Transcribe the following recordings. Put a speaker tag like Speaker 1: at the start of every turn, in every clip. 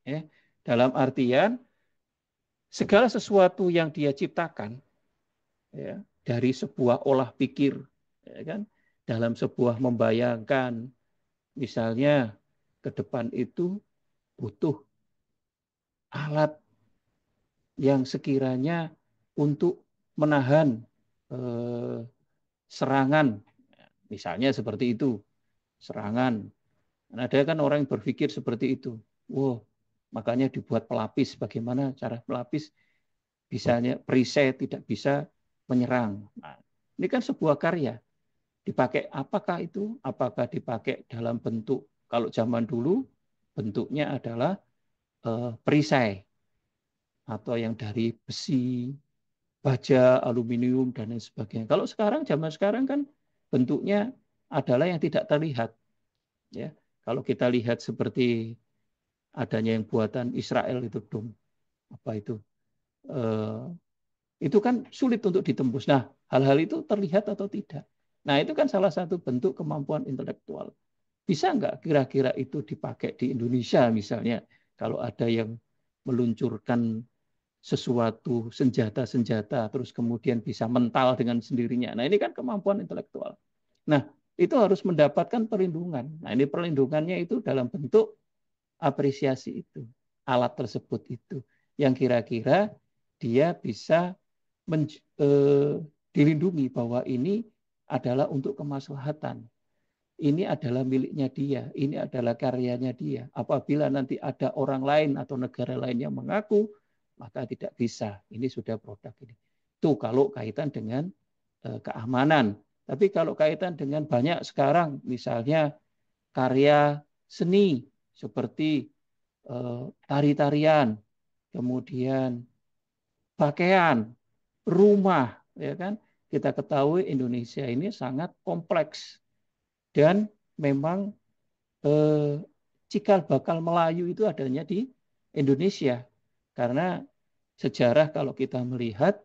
Speaker 1: Ya. Dalam artian segala sesuatu yang dia ciptakan, ya, dari sebuah olah pikir, ya kan, dalam sebuah membayangkan, misalnya ke depan itu butuh alat yang sekiranya untuk menahan eh, serangan, misalnya seperti itu, serangan. Ada kan orang yang berpikir seperti itu. Wow, makanya dibuat pelapis. Bagaimana cara pelapis? Bisanya perisai tidak bisa menyerang. Nah, ini kan sebuah karya. Dipakai apakah itu? Apakah dipakai dalam bentuk, kalau zaman dulu bentuknya adalah perisai atau yang dari besi, baja, aluminium dan lain sebagainya. Kalau sekarang, zaman sekarang kan bentuknya adalah yang tidak terlihat. Ya, kalau kita lihat seperti adanya yang buatan Israel itu dom, apa eh, itu kan sulit untuk ditembus. Nah, hal-hal itu terlihat atau tidak? Nah, itu kan salah satu bentuk kemampuan intelektual. Bisa nggak kira-kira itu dipakai di Indonesia misalnya, kalau ada yang meluncurkan sesuatu senjata-senjata terus kemudian bisa mental dengan sendirinya. Nah, ini kan kemampuan intelektual. Nah, itu harus mendapatkan perlindungan. Nah, ini perlindungannya itu dalam bentuk apresiasi itu, alat tersebut itu, yang kira-kira dia bisa dilindungi bahwa ini adalah untuk kemaslahatan. Ini adalah miliknya dia, ini adalah karyanya dia. Apabila nanti ada orang lain atau negara lain yang mengaku, maka tidak bisa. Ini sudah produk ini. Itu kalau kaitan dengan keamanan. Tapi kalau kaitan dengan banyak sekarang, misalnya karya seni seperti tari-tarian, kemudian pakaian, rumah, ya kan? Kita ketahui Indonesia ini sangat kompleks dan memang eh, cikal bakal Melayu itu adanya di Indonesia. Karena sejarah kalau kita melihat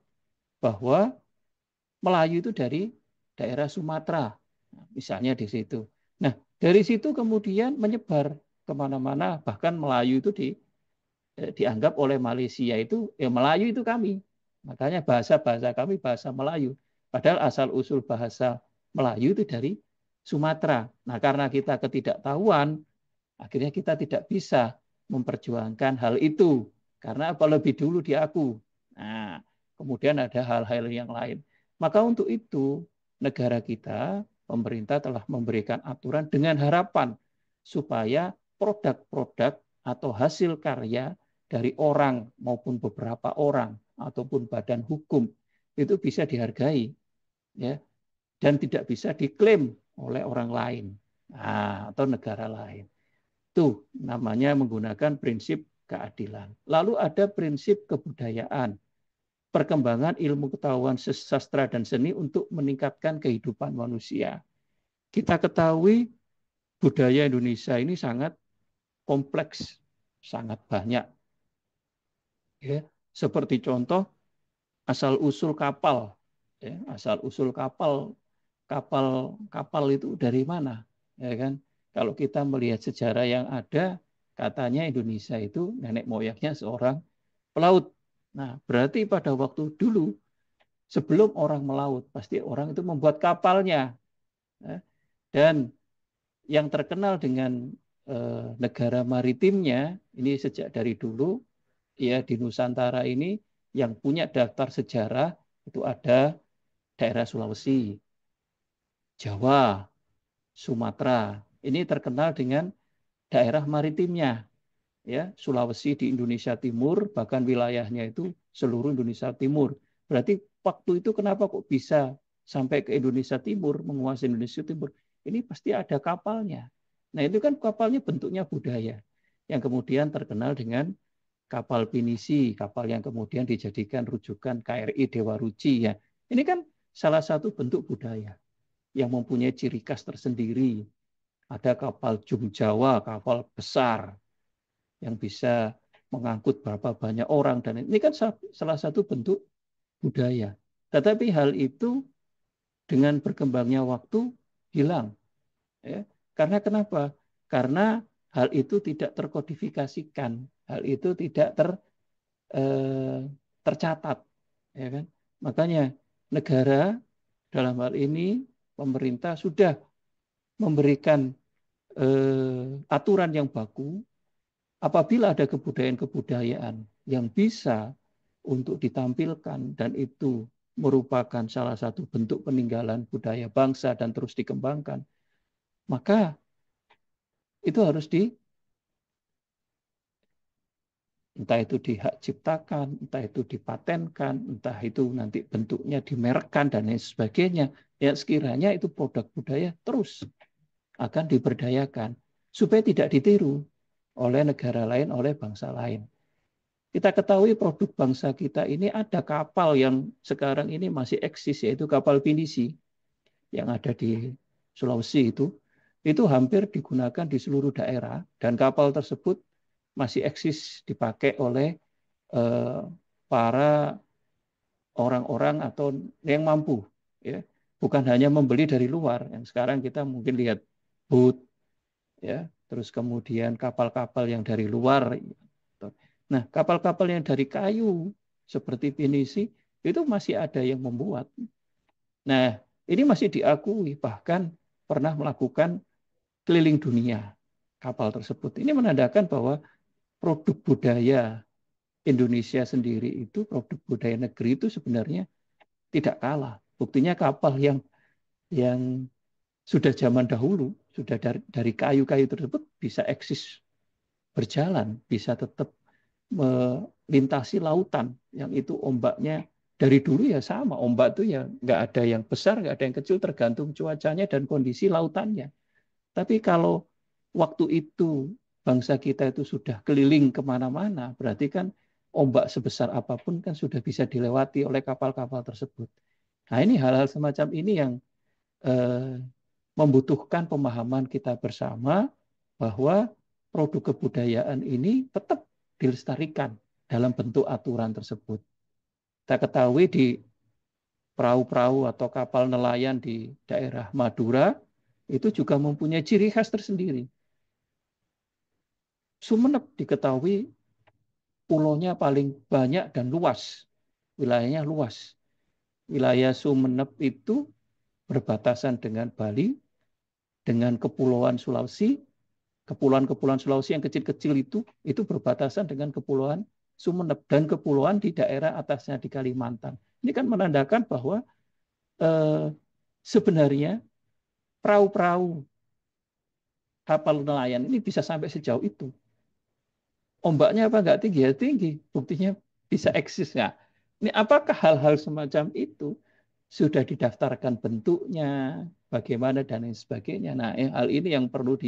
Speaker 1: bahwa Melayu itu dari daerah Sumatera, misalnya di situ. Nah, dari situ kemudian menyebar kemana-mana, bahkan Melayu itu dianggap oleh Malaysia itu, ya Melayu itu kami. Makanya bahasa-bahasa kami bahasa Melayu. Padahal asal-usul bahasa Melayu itu dari Sumatera. Nah, karena kita ketidaktahuan, akhirnya kita tidak bisa memperjuangkan hal itu. Karena apa lebih dulu di aku. Nah, kemudian ada hal-hal yang lain. Maka untuk itu, negara kita, pemerintah telah memberikan aturan dengan harapan supaya produk-produk atau hasil karya dari orang maupun beberapa orang ataupun badan hukum itu bisa dihargai, ya, dan tidak bisa diklaim oleh orang lain, atau negara lain. Itu namanya menggunakan prinsip keadilan. Lalu ada prinsip kebudayaan, perkembangan ilmu ketahuan sastra dan seni untuk meningkatkan kehidupan manusia. Kita ketahui budaya Indonesia ini sangat kompleks, sangat banyak. Ya. Seperti contoh asal usul kapal, ya, asal usul kapal, kapal itu dari mana, ya kan? Kalau kita melihat sejarah yang ada, katanya Indonesia itu nenek moyangnya seorang pelaut. Nah, berarti pada waktu dulu sebelum orang melaut, pasti orang itu membuat kapalnya, ya. Dan yang terkenal dengan negara maritimnya ini sejak dari dulu, ya, di Nusantara ini yang punya daftar sejarah itu ada daerah Sulawesi, Jawa, Sumatera. Ini terkenal dengan daerah maritimnya, ya, Sulawesi di Indonesia Timur, bahkan wilayahnya itu seluruh Indonesia Timur. Berarti waktu itu kenapa kok bisa sampai ke Indonesia Timur, menguasai Indonesia Timur? Ini pasti ada kapalnya. Nah, itu kan kapalnya bentuknya budaya yang kemudian terkenal dengan kapal pinisi, kapal yang kemudian dijadikan rujukan KRI Dewa Ruci, ya. Ini kan salah satu bentuk budaya yang mempunyai ciri khas tersendiri. Ada kapal Jum Jawa, kapal besar yang bisa mengangkut berapa banyak orang, dan ini kan salah satu bentuk budaya. Tetapi hal itu dengan berkembangnya waktu hilang, ya. Karena kenapa? Karena hal itu tidak terkodifikasikan. hal itu tidak tercatat, ya kan? Makanya negara dalam hal ini pemerintah sudah memberikan aturan yang baku apabila ada kebudayaan-kebudayaan yang bisa untuk ditampilkan dan itu merupakan salah satu bentuk peninggalan budaya bangsa dan terus dikembangkan, maka itu harus entah itu dihak ciptakan, entah itu dipatenkan, entah itu nanti bentuknya dimerekkan dan lain sebagainya. Ya sekiranya itu produk budaya terus akan diberdayakan supaya tidak ditiru oleh negara lain, oleh bangsa lain. Kita ketahui produk bangsa kita ini ada kapal yang sekarang ini masih eksis, yaitu kapal pinisi yang ada di Sulawesi itu hampir digunakan di seluruh daerah dan kapal tersebut masih eksis dipakai oleh para orang-orang atau yang mampu, ya, bukan hanya membeli dari luar. Yang sekarang kita mungkin lihat boot, ya, terus kemudian kapal-kapal yang dari luar. Nah, kapal-kapal yang dari kayu seperti pinisi itu masih ada yang membuat. Nah, ini masih diakui, bahkan pernah melakukan keliling dunia kapal tersebut. Ini menandakan bahwa produk budaya Indonesia sendiri itu, produk budaya negeri itu sebenarnya tidak kalah. Buktinya kapal yang sudah zaman dahulu, sudah dari kayu-kayu tersebut bisa eksis berjalan, bisa tetap melintasi lautan yang itu ombaknya dari dulu ya sama. Ombak itu ya nggak ada yang besar, nggak ada yang kecil, tergantung cuacanya dan kondisi lautannya. Tapi kalau waktu itu bangsa kita itu sudah keliling kemana-mana, berarti kan ombak sebesar apapun kan sudah bisa dilewati oleh kapal-kapal tersebut. Nah ini hal-hal semacam ini yang eh, membutuhkan pemahaman kita bersama bahwa produk kebudayaan ini tetap dilestarikan dalam bentuk aturan tersebut. Kita ketahui di perahu-perahu atau kapal nelayan di daerah Madura itu juga mempunyai ciri khas tersendiri. Sumeneb diketahui pulaunya paling banyak dan luas, wilayahnya luas. Wilayah Sumeneb itu berbatasan dengan Bali, dengan Kepulauan Sulawesi. Kepulauan-kepulauan Sulawesi yang kecil-kecil itu berbatasan dengan Kepulauan Sumeneb dan kepulauan di daerah atasnya di Kalimantan. Ini kan menandakan bahwa sebenarnya perahu-perahu kapal nelayan ini bisa sampai sejauh itu. Ombaknya apa enggak tinggi? Ya tinggi. Buktinya bisa eksis. Nah, ini apakah hal-hal semacam itu sudah didaftarkan bentuknya, bagaimana dan lain sebagainya. Nah, hal ini yang perlu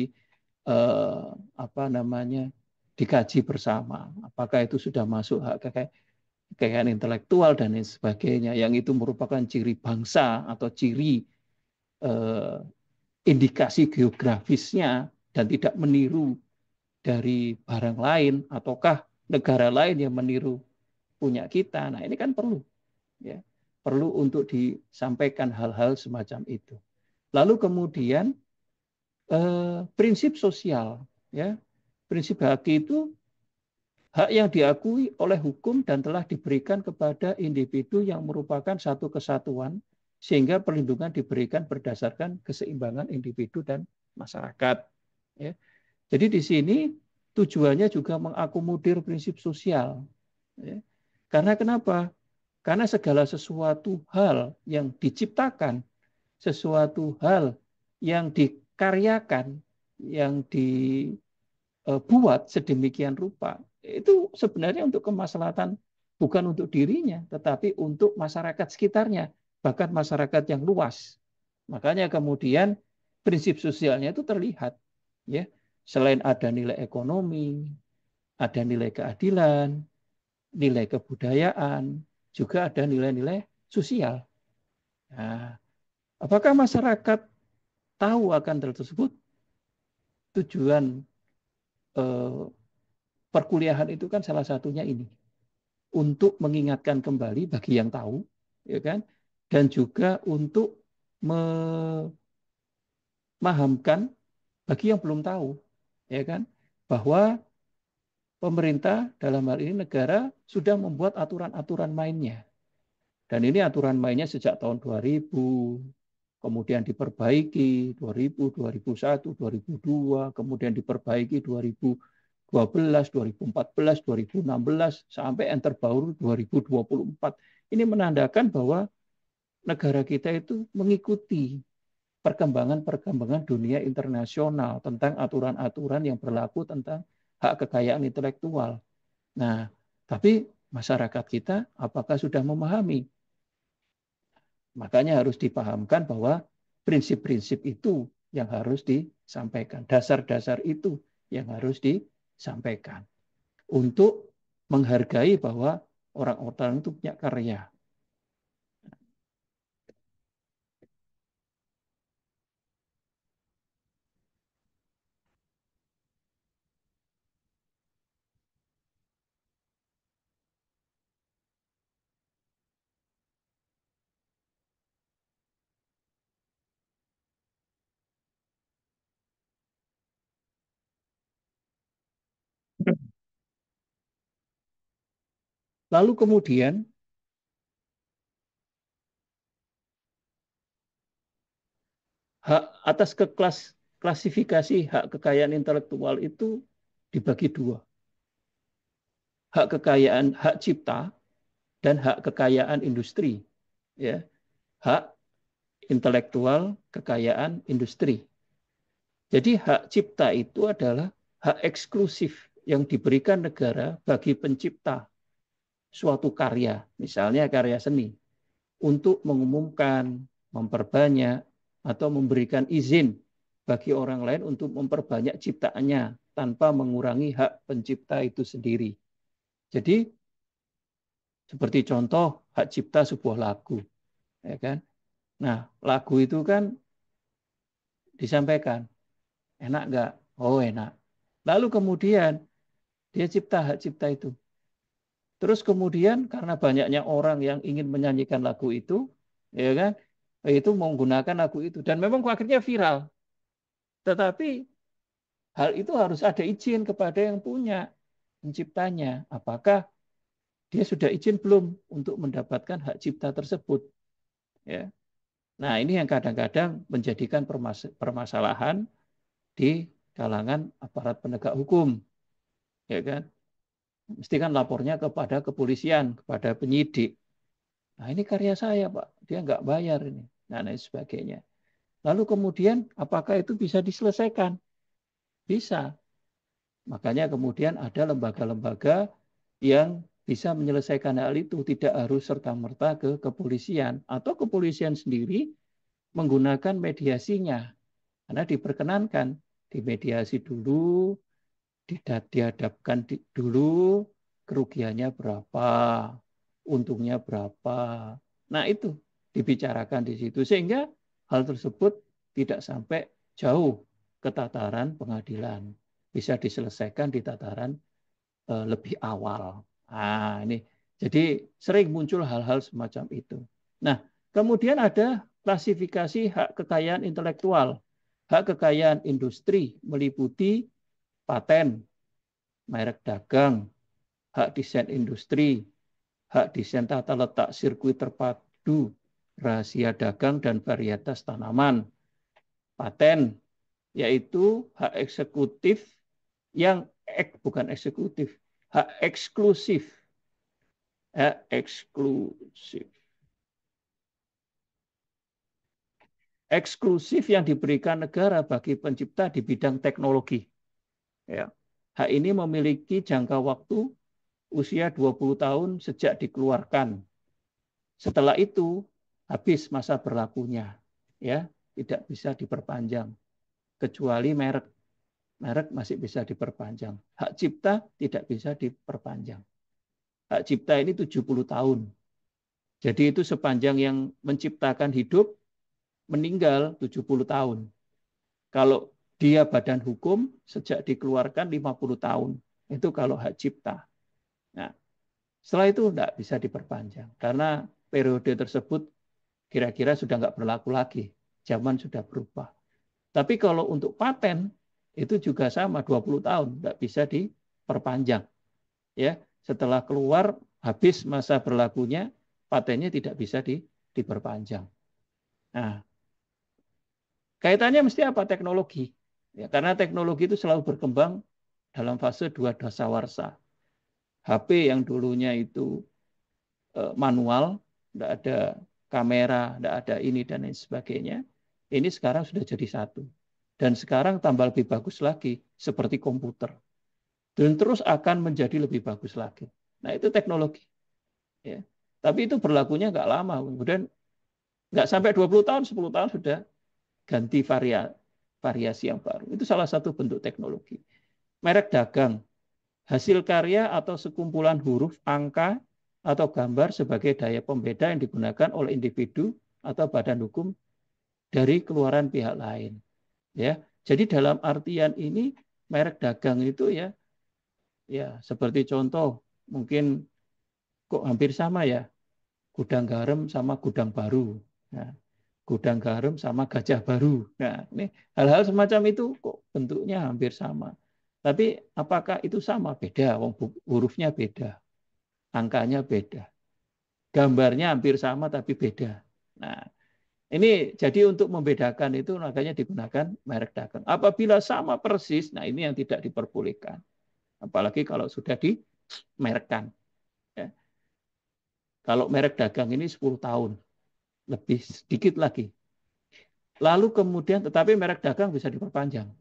Speaker 1: apa namanya dikaji bersama. Apakah itu sudah masuk hak kekayaan intelektual dan lain sebagainya, yang itu merupakan ciri bangsa atau ciri eh, indikasi geografisnya dan tidak meniru dari barang lain, ataukah negara lain yang meniru punya kita. Nah, ini kan perlu, ya, perlu untuk disampaikan hal-hal semacam itu. Lalu kemudian prinsip sosial, ya, prinsip haki itu hak yang diakui oleh hukum dan telah diberikan kepada individu yang merupakan satu kesatuan, sehingga perlindungan diberikan berdasarkan keseimbangan individu dan masyarakat. Ya. Jadi di sini tujuannya juga mengakomodir prinsip sosial. Ya. Karena kenapa? Karena segala sesuatu hal yang diciptakan, sesuatu hal yang dikaryakan, yang dibuat sedemikian rupa, itu sebenarnya untuk kemaslahatan bukan untuk dirinya, tetapi untuk masyarakat sekitarnya, bahkan masyarakat yang luas. Makanya kemudian prinsip sosialnya itu terlihat, ya. Selain ada nilai ekonomi, ada nilai keadilan, nilai kebudayaan, juga ada nilai-nilai sosial. Nah, apakah masyarakat tahu akan hal tersebut? Tujuan eh, perkuliahan itu kan salah satunya ini, untuk mengingatkan kembali bagi yang tahu, ya kan, dan juga untuk memahamkan bagi yang belum tahu, ya kan, bahwa pemerintah dalam hal ini negara sudah membuat aturan-aturan mainnya. Dan ini aturan mainnya sejak tahun 2000, kemudian diperbaiki 2000, 2001, 2002, kemudian diperbaiki 2012, 2014, 2016, sampai yang terbaru 2024. Ini menandakan bahwa negara kita itu mengikuti perkembangan-perkembangan dunia internasional tentang aturan-aturan yang berlaku tentang hak kekayaan intelektual. Nah, tapi masyarakat kita apakah sudah memahami? Makanya harus dipahamkan bahwa prinsip-prinsip itu yang harus disampaikan. Dasar-dasar itu yang harus disampaikan. Untuk menghargai bahwa orang-orang itu punya karya. Lalu kemudian hak atas klasifikasi hak kekayaan intelektual itu dibagi dua. Hak kekayaan, hak cipta, dan hak kekayaan industri. Ya, hak intelektual, kekayaan industri. Jadi hak cipta itu adalah hak eksklusif yang diberikan negara bagi pencipta suatu karya, misalnya karya seni, untuk mengumumkan, memperbanyak, atau memberikan izin bagi orang lain untuk memperbanyak ciptaannya tanpa mengurangi hak pencipta itu sendiri. Jadi seperti contoh hak cipta sebuah lagu, ya kan? Nah, lagu itu kan disampaikan, enak nggak? Oh enak. Lalu kemudian dia cipta hak cipta itu. Terus kemudian karena banyaknya orang yang ingin menyanyikan lagu itu, ya kan? Itu menggunakan lagu itu dan memang akhirnya viral. Tetapi hal itu harus ada izin kepada yang punya penciptanya. Apakah dia sudah izin belum untuk mendapatkan hak cipta tersebut? Ya. Nah, ini yang kadang-kadang menjadikan permasalahan di kalangan aparat penegak hukum, ya kan? Mesti kan lapornya kepada kepolisian, kepada penyidik. Nah, ini karya saya, Pak. Dia nggak bayar ini. Nah, dan sebagainya. Lalu kemudian, apakah itu bisa diselesaikan? Bisa. Makanya kemudian ada lembaga-lembaga yang bisa menyelesaikan hal itu. Tidak harus serta-merta ke kepolisian. Atau kepolisian sendiri menggunakan mediasinya. Karena diperkenankan. Dimediasi dulu, dihadapkan dulu kerugiannya berapa, untungnya berapa. Nah, itu dibicarakan di situ sehingga hal tersebut tidak sampai jauh ke tataran pengadilan. Bisa diselesaikan di tataran lebih awal. Nah, ini jadi sering muncul hal-hal semacam itu. Nah, kemudian ada klasifikasi hak kekayaan intelektual. Hak kekayaan industri meliputi paten, merek dagang, hak desain industri, hak desain tata letak sirkuit terpadu, rahasia dagang dan varietas tanaman. Paten yaitu hak eksekutif yang bukan eksekutif, hak eksklusif. Hak eksklusif. Eksklusif yang diberikan negara bagi pencipta di bidang teknologi. Ya. Hak ini memiliki jangka waktu usia 20 tahun sejak dikeluarkan. Setelah itu habis masa berlakunya, ya, tidak bisa diperpanjang kecuali merek. Merek masih bisa diperpanjang. Hak cipta tidak bisa diperpanjang. Hak cipta ini 70 tahun. Jadi itu sepanjang yang menciptakan hidup meninggal 70 tahun. Kalau dia badan hukum sejak dikeluarkan 50 tahun. Itu kalau hak cipta. Nah, setelah itu tidak bisa diperpanjang karena periode tersebut kira-kira sudah nggak berlaku lagi. Zaman sudah berubah. Tapi kalau untuk paten itu juga sama 20 tahun, nggak bisa diperpanjang. Ya, setelah keluar habis masa berlakunya, patennya tidak bisa diperpanjang. Nah, kaitannya mesti apa? Teknologi. Ya, karena teknologi itu selalu berkembang dalam fase dua dasawarsa. HP yang dulunya itu manual, tidak ada kamera, tidak ada ini dan lain sebagainya. Ini sekarang sudah jadi satu. Dan sekarang tambah lebih bagus lagi, seperti komputer. Dan terus akan menjadi lebih bagus lagi. Nah, itu teknologi. Ya. Tapi itu berlakunya nggak lama. Kemudian nggak sampai 20 tahun, 10 tahun sudah ganti variasi yang baru. Itu salah satu bentuk teknologi. Merek dagang, hasil karya atau sekumpulan huruf, angka, atau gambar sebagai daya pembeda yang digunakan oleh individu atau badan hukum dari keluaran pihak lain. Ya, jadi dalam artian ini merek dagang itu ya seperti contoh mungkin kok hampir sama ya, gudang garam sama gudang baru. Nah, gudang garam sama gajah baru. Nah, ini hal-hal semacam itu kok bentuknya hampir sama. Tapi apakah itu sama? Beda, hurufnya beda, angkanya beda, gambarnya hampir sama tapi beda. Nah, ini jadi untuk membedakan itu makanya digunakan merek dagang. Apabila sama persis, nah ini yang tidak diperbolehkan. Apalagi kalau sudah dimerekkan. Ya. Kalau merek dagang ini 10 tahun, lebih sedikit lagi. Lalu kemudian, tetapi merek dagang bisa diperpanjang.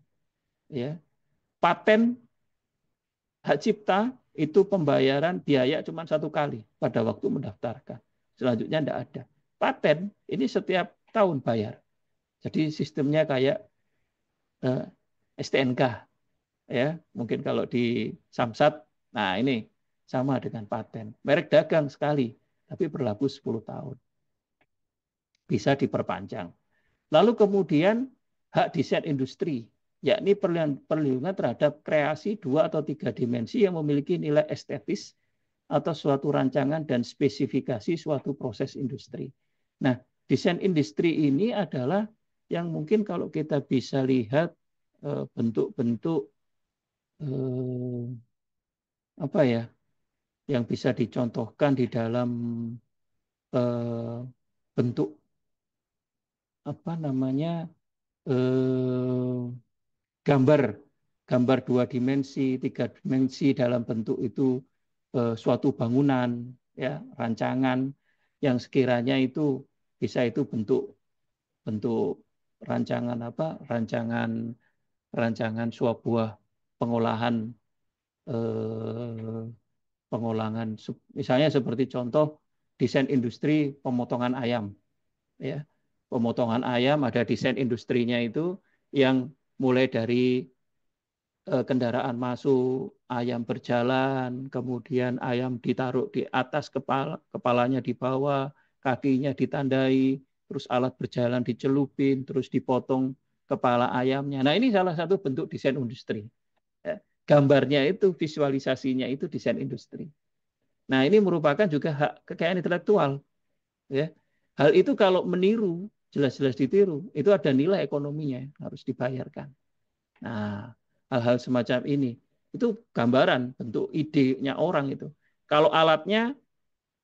Speaker 1: Ya. Paten hak cipta itu pembayaran biaya cuma satu kali pada waktu mendaftarkan. Selanjutnya tidak ada. Paten ini setiap tahun bayar. Jadi sistemnya kayak STNK ya. Mungkin kalau di Samsat, nah ini sama dengan paten. Merek dagang sekali, tapi berlaku 10 tahun. Bisa diperpanjang. Lalu kemudian hak desain industri, yakni perlindungan terhadap kreasi dua atau tiga dimensi yang memiliki nilai estetis atau suatu rancangan dan spesifikasi suatu proses industri. Nah, desain industri ini adalah yang mungkin kalau kita bisa lihat bentuk-bentuk apa ya yang bisa dicontohkan di dalam bentuk apa namanya eh, gambar gambar dua dimensi, tiga dimensi dalam bentuk itu suatu bangunan, ya rancangan yang sekiranya itu bisa itu bentuk bentuk rancangan apa? Rancangan sebuah pengolahan eh, pengolahan misalnya seperti contoh desain industri pemotongan ayam, ya pemotongan ayam ada desain industrinya itu yang mulai dari kendaraan masuk, ayam berjalan, kemudian ayam ditaruh di atas kepalanya di bawah, kakinya ditandai, terus alat berjalan dicelupin, terus dipotong kepala ayamnya. Nah ini salah satu bentuk desain industri. Ya. Gambarnya itu, visualisasinya itu desain industri. Nah ini merupakan juga hak kekayaan intelektual. Ya. Hal itu kalau meniru, jelas-jelas ditiru, itu ada nilai ekonominya harus dibayarkan. Nah, hal-hal semacam ini itu gambaran bentuk idenya orang itu. Kalau alatnya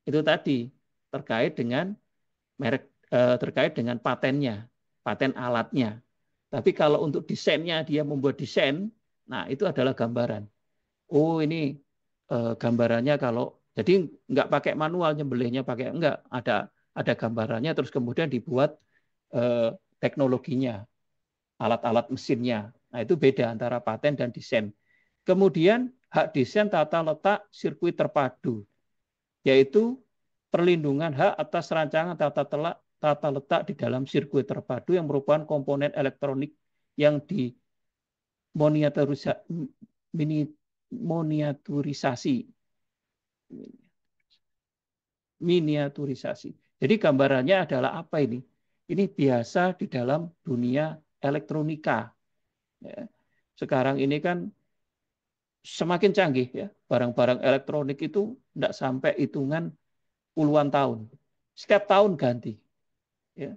Speaker 1: itu tadi terkait dengan merek terkait dengan patennya, paten alatnya. Tapi kalau untuk desainnya dia membuat desain, nah itu adalah gambaran. Oh ini gambarannya kalau jadi nggak pakai manual nyembelihnya pakai enggak ada gambarannya terus kemudian dibuat teknologinya alat-alat mesinnya. Nah, itu beda antara paten dan desain. Kemudian hak desain tata letak sirkuit terpadu, yaitu perlindungan hak atas rancangan tata letak di dalam sirkuit terpadu yang merupakan komponen elektronik yang diminiaturisasi. Miniaturisasi. Jadi gambarannya adalah apa ini? Ini biasa di dalam dunia elektronika. Ya. Sekarang ini kan semakin canggih ya, barang-barang elektronik itu tidak sampai hitungan puluhan tahun. Setiap tahun ganti. Ya.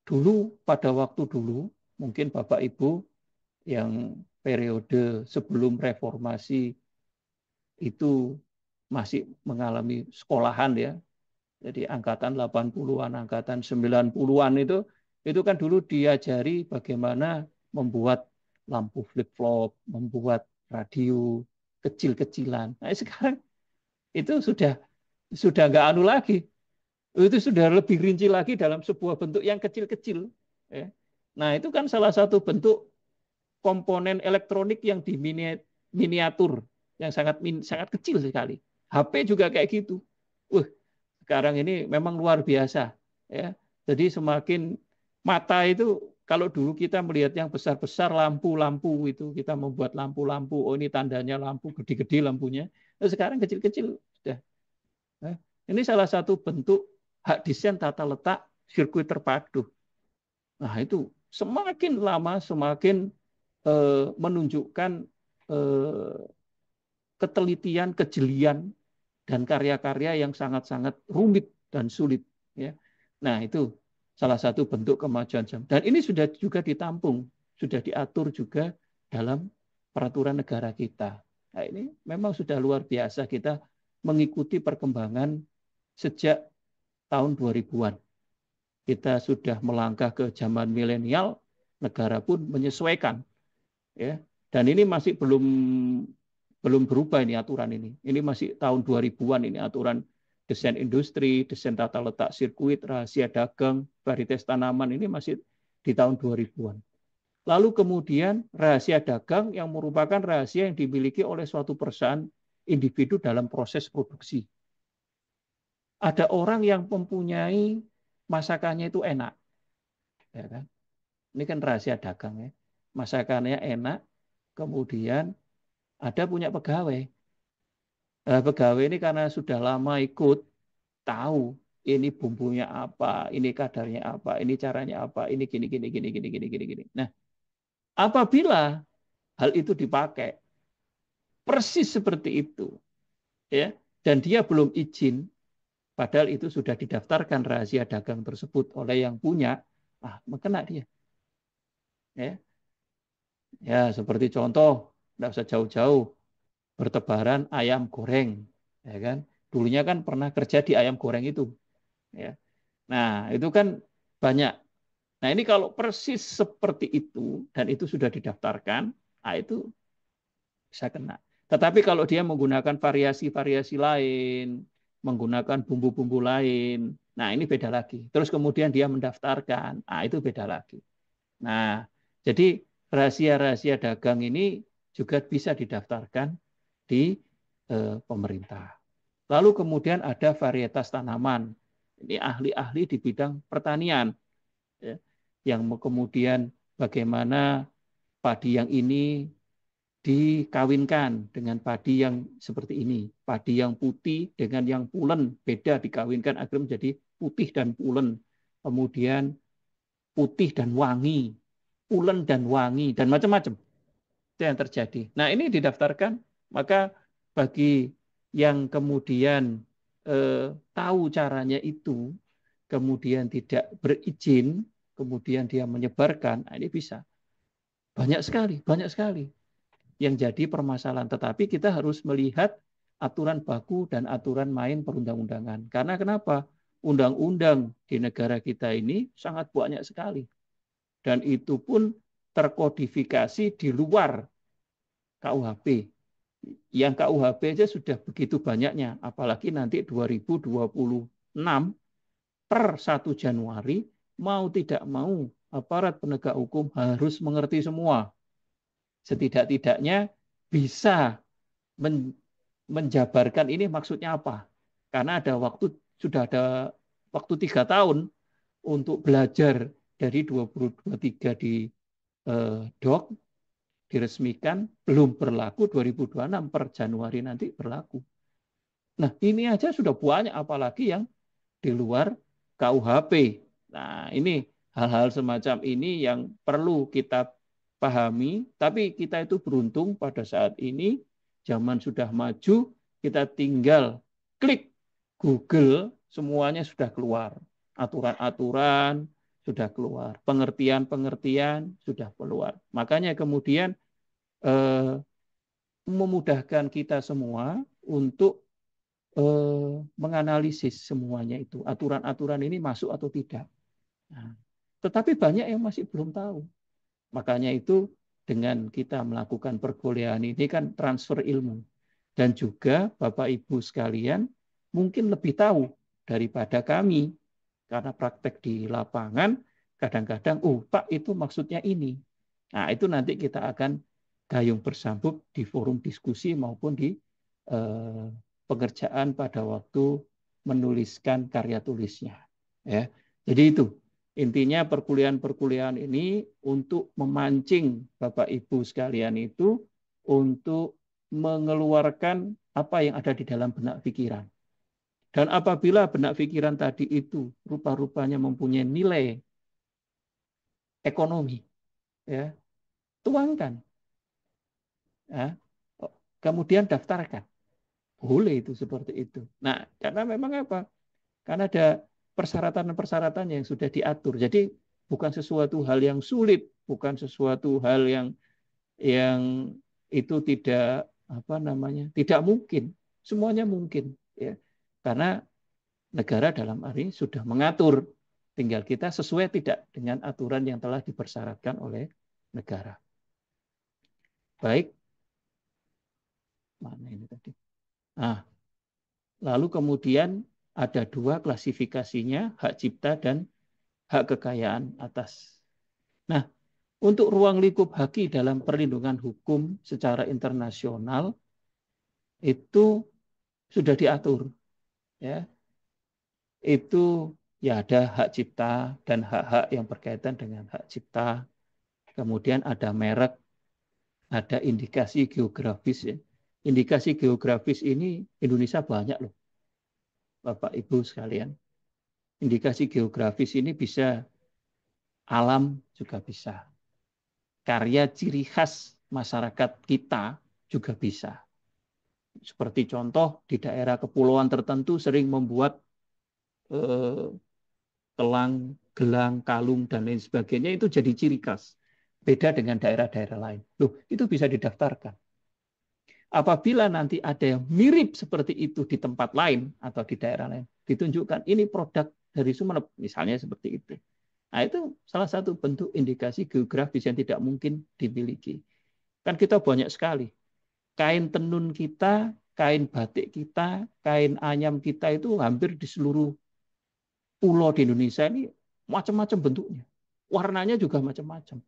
Speaker 1: Dulu pada waktu dulu mungkin Bapak Ibu yang periode sebelum reformasi itu masih mengalami sekolahan ya. Jadi angkatan 80-an, angkatan 90-an itu kan dulu diajari bagaimana membuat lampu flip-flop, membuat radio kecil-kecilan. Nah, sekarang itu sudah nggak anu lagi. Itu sudah lebih rinci lagi dalam sebuah bentuk yang kecil-kecil. Ya. Nah, itu kan salah satu bentuk komponen elektronik yang di miniatur, yang sangat kecil sekali. HP juga kayak gitu. Sekarang ini memang luar biasa. Ya. Jadi semakin mata itu, kalau dulu kita melihat yang besar-besar lampu-lampu itu, kita membuat lampu-lampu, oh ini tandanya lampu gede-gede lampunya. Nah, sekarang kecil-kecil sudah. Ya. Ini salah satu bentuk hak desain tata letak sirkuit terpadu. Nah itu semakin lama semakin menunjukkan ketelitian, kejelian, dan karya-karya yang sangat-sangat rumit dan sulit. Ya. Nah itu salah satu bentuk kemajuan zaman. Dan ini sudah juga ditampung, sudah diatur juga dalam peraturan negara kita. Nah ini memang sudah luar biasa kita mengikuti perkembangan sejak tahun 2000-an. Kita sudah melangkah ke zaman milenial, negara pun menyesuaikan. Ya. Dan ini masih belum berubah ini aturan ini. Ini masih tahun 2000-an ini aturan desain industri, desain tata letak sirkuit, rahasia dagang, varietas tanaman ini masih di tahun 2000-an. Lalu kemudian rahasia dagang yang merupakan rahasia yang dimiliki oleh suatu perusahaan individu dalam proses produksi. Ada orang yang mempunyai masakannya itu enak. Ya kan? Ini kan rahasia dagang ya. Masakannya enak, kemudian ada punya pegawai. Pegawai ini karena sudah lama ikut, tahu ini bumbunya apa, ini kadarnya apa, ini caranya apa, ini gini gini gini gini gini gini gini. Nah, apabila hal itu dipakai persis seperti itu, ya, dan dia belum izin, padahal itu sudah didaftarkan rahasia dagang tersebut oleh yang punya, kena dia. Ya, ya seperti contoh, tidak usah jauh-jauh, bertebaran ayam goreng, ya kan? Dulunya kan pernah kerja di ayam goreng itu, ya. Nah, itu kan banyak. Nah, ini kalau persis seperti itu dan itu sudah didaftarkan, itu bisa kena. Tetapi kalau dia menggunakan variasi-variasi lain, menggunakan bumbu-bumbu lain, nah ini beda lagi. Terus kemudian dia mendaftarkan, itu beda lagi. Nah, jadi rahasia-rahasia dagang ini juga bisa didaftarkan di pemerintah. Lalu kemudian ada varietas tanaman. Ini ahli-ahli di bidang pertanian. Ya, yang kemudian bagaimana padi yang ini dikawinkan dengan padi yang seperti ini. Padi yang putih dengan yang pulen beda, dikawinkan agar menjadi putih dan pulen. Kemudian putih dan wangi, pulen dan wangi, dan macam-macam. Itu yang terjadi. Nah ini didaftarkan, maka bagi yang kemudian tahu caranya itu, kemudian tidak berizin, kemudian dia menyebarkan, ini bisa. Banyak sekali yang jadi permasalahan. Tetapi kita harus melihat aturan baku dan aturan main perundang-undangan. Karena kenapa? Undang-undang di negara kita ini sangat banyak sekali. Dan itu pun terkodifikasi di luar KUHP. Yang KUHP aja sudah begitu banyaknya. Apalagi nanti 2026 per 1 Januari, mau tidak mau, aparat penegak hukum harus mengerti semua. Setidak-tidaknya bisa menjabarkan ini maksudnya apa. Karena sudah ada waktu 3 tahun untuk belajar dari 2023 di DOK, diresmikan, belum berlaku 2026 per Januari nanti berlaku. Nah ini aja sudah banyak, apalagi yang di luar KUHP. Nah ini hal-hal semacam ini yang perlu kita pahami, tapi kita itu beruntung pada saat ini, zaman sudah maju, kita tinggal klik Google, semuanya sudah keluar. Aturan-aturan sudah keluar, pengertian-pengertian sudah keluar. Makanya kemudian eh, memudahkan kita semua untuk menganalisis semuanya itu. Aturan-aturan ini masuk atau tidak. Nah, tetapi banyak yang masih belum tahu. Makanya itu dengan kita melakukan perkuliahan ini kan transfer ilmu. Dan juga Bapak Ibu sekalian mungkin lebih tahu daripada kami. Karena praktek di lapangan kadang-kadang, oh Pak itu maksudnya ini. Nah itu nanti kita akan gayung bersambut di forum diskusi maupun di pengerjaan pada waktu menuliskan karya tulisnya. Ya, jadi itu intinya perkuliahan-perkuliahan ini untuk memancing Bapak Ibu sekalian itu untuk mengeluarkan apa yang ada di dalam benak pikiran. Dan apabila benak pikiran tadi itu rupa-rupanya mempunyai nilai ekonomi, ya, tuangkan, ya, kemudian daftarkan. Boleh itu seperti itu. Nah, karena memang apa? Karena ada persyaratan-persyaratan yang sudah diatur. Jadi bukan sesuatu hal yang sulit, bukan sesuatu hal yang itu tidak apa namanya, tidak mungkin. Semuanya mungkin, ya. Karena negara dalam hari sudah mengatur. Tinggal kita sesuai tidak dengan aturan yang telah dipersyaratkan oleh negara. Baik, mana ini tadi? Nah, lalu kemudian ada dua klasifikasinya, hak cipta dan hak kekayaan atas. Nah, untuk ruang lingkup haki dalam perlindungan hukum secara internasional itu sudah diatur, ya. Itu ya ada hak cipta dan hak-hak yang berkaitan dengan hak cipta. Kemudian ada merek, ada indikasi geografis, ya. Indikasi geografis ini Indonesia banyak loh, Bapak Ibu sekalian. Indikasi geografis ini bisa alam juga bisa. Karya ciri khas masyarakat kita juga bisa. Seperti contoh di daerah kepulauan tertentu sering membuat eh, telang, gelang, kalung, dan lain sebagainya itu jadi ciri khas. Beda dengan daerah-daerah lain. Loh, itu bisa didaftarkan. Apabila nanti ada yang mirip seperti itu di tempat lain atau di daerah lain, ditunjukkan ini produk dari Sumeneb, misalnya seperti itu. Nah, itu salah satu bentuk indikasi geografis yang tidak mungkin dimiliki. Kan kita banyak sekali. Kain tenun kita, kain batik kita, kain anyam kita itu hampir di seluruh pulau di Indonesia ini macam-macam bentuknya. Warnanya juga macam-macam.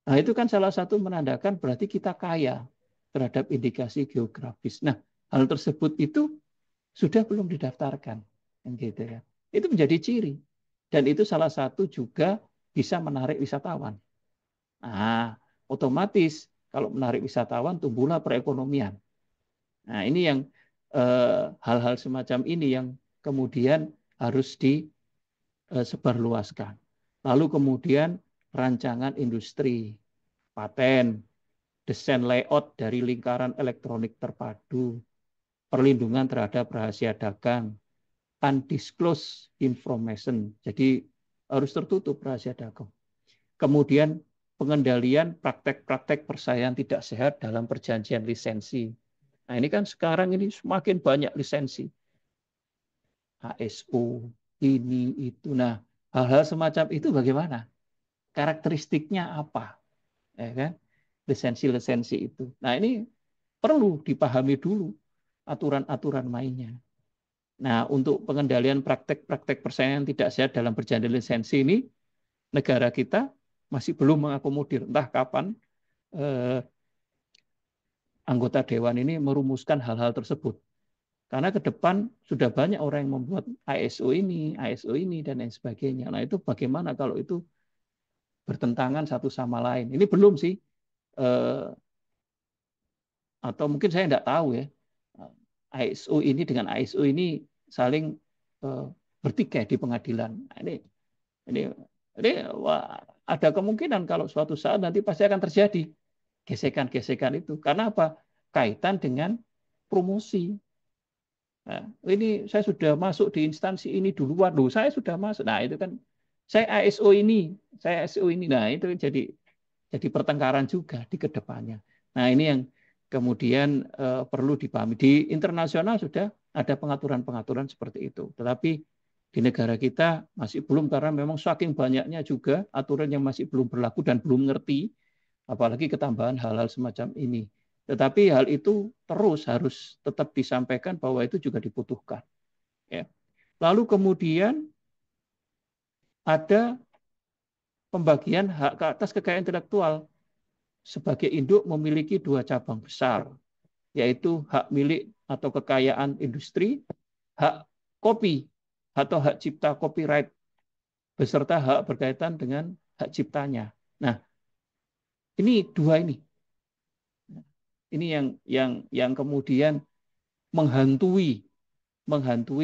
Speaker 1: Nah, itu kan salah satu menandakan berarti kita kaya terhadap indikasi geografis. Nah, hal tersebut itu sudah belum didaftarkan. Gitu ya. Itu menjadi ciri. Dan itu salah satu juga bisa menarik wisatawan. Nah, otomatis kalau menarik wisatawan tumbuhlah perekonomian. Nah, ini yang hal-hal semacam ini yang kemudian harus disebarluaskan. Lalu kemudian rancangan industri, paten, desain layout dari lingkaran elektronik terpadu, perlindungan terhadap rahasia dagang, undisclosed information. Jadi harus tertutup rahasia dagang. Kemudian pengendalian praktek-praktek persaingan tidak sehat dalam perjanjian lisensi. Nah, ini kan sekarang ini semakin banyak lisensi. HSO, ini, itu. Nah, hal-hal semacam itu bagaimana? Karakteristiknya apa? Ya kan? Lisensi-lisensi itu. Nah, ini perlu dipahami dulu aturan-aturan mainnya. Nah, untuk pengendalian praktek-praktek persaingan tidak sehat dalam perjanjian lisensi ini, negara kita masih belum mengakomodir. Entah kapan anggota dewan ini merumuskan hal-hal tersebut. Karena ke depan sudah banyak orang yang membuat ISO ini, dan lain sebagainya. Nah, itu bagaimana kalau itu bertentangan satu sama lain? Ini belum sih, atau mungkin saya tidak tahu ya. ISO ini dengan ISO ini saling bertikai di pengadilan. Nah, ini wah, ada kemungkinan kalau suatu saat nanti pasti akan terjadi gesekan-gesekan itu. Karena apa? Kaitan dengan promosi. Nah, ini saya sudah masuk di instansi ini duluan, loh saya sudah masuk. Nah, itu kan saya ASO ini, saya ASO ini. Nah, itu jadi pertengkaran juga di kedepannya. Nah, ini yang kemudian perlu dipahami. Di internasional sudah ada pengaturan-pengaturan seperti itu. Tetapi di negara kita masih belum, karena memang saking banyaknya juga aturan yang masih belum berlaku dan belum ngerti, apalagi ketambahan hal-hal semacam ini. Tetapi hal itu terus harus tetap disampaikan bahwa itu juga dibutuhkan. Ya. Lalu kemudian ada pembagian hak ke atas kekayaan intelektual. Sebagai induk memiliki dua cabang besar, yaitu hak milik atau kekayaan industri, hak kopi atau hak cipta copyright, beserta hak berkaitan dengan hak ciptanya. Nah, ini dua ini. Ini yang kemudian menghantui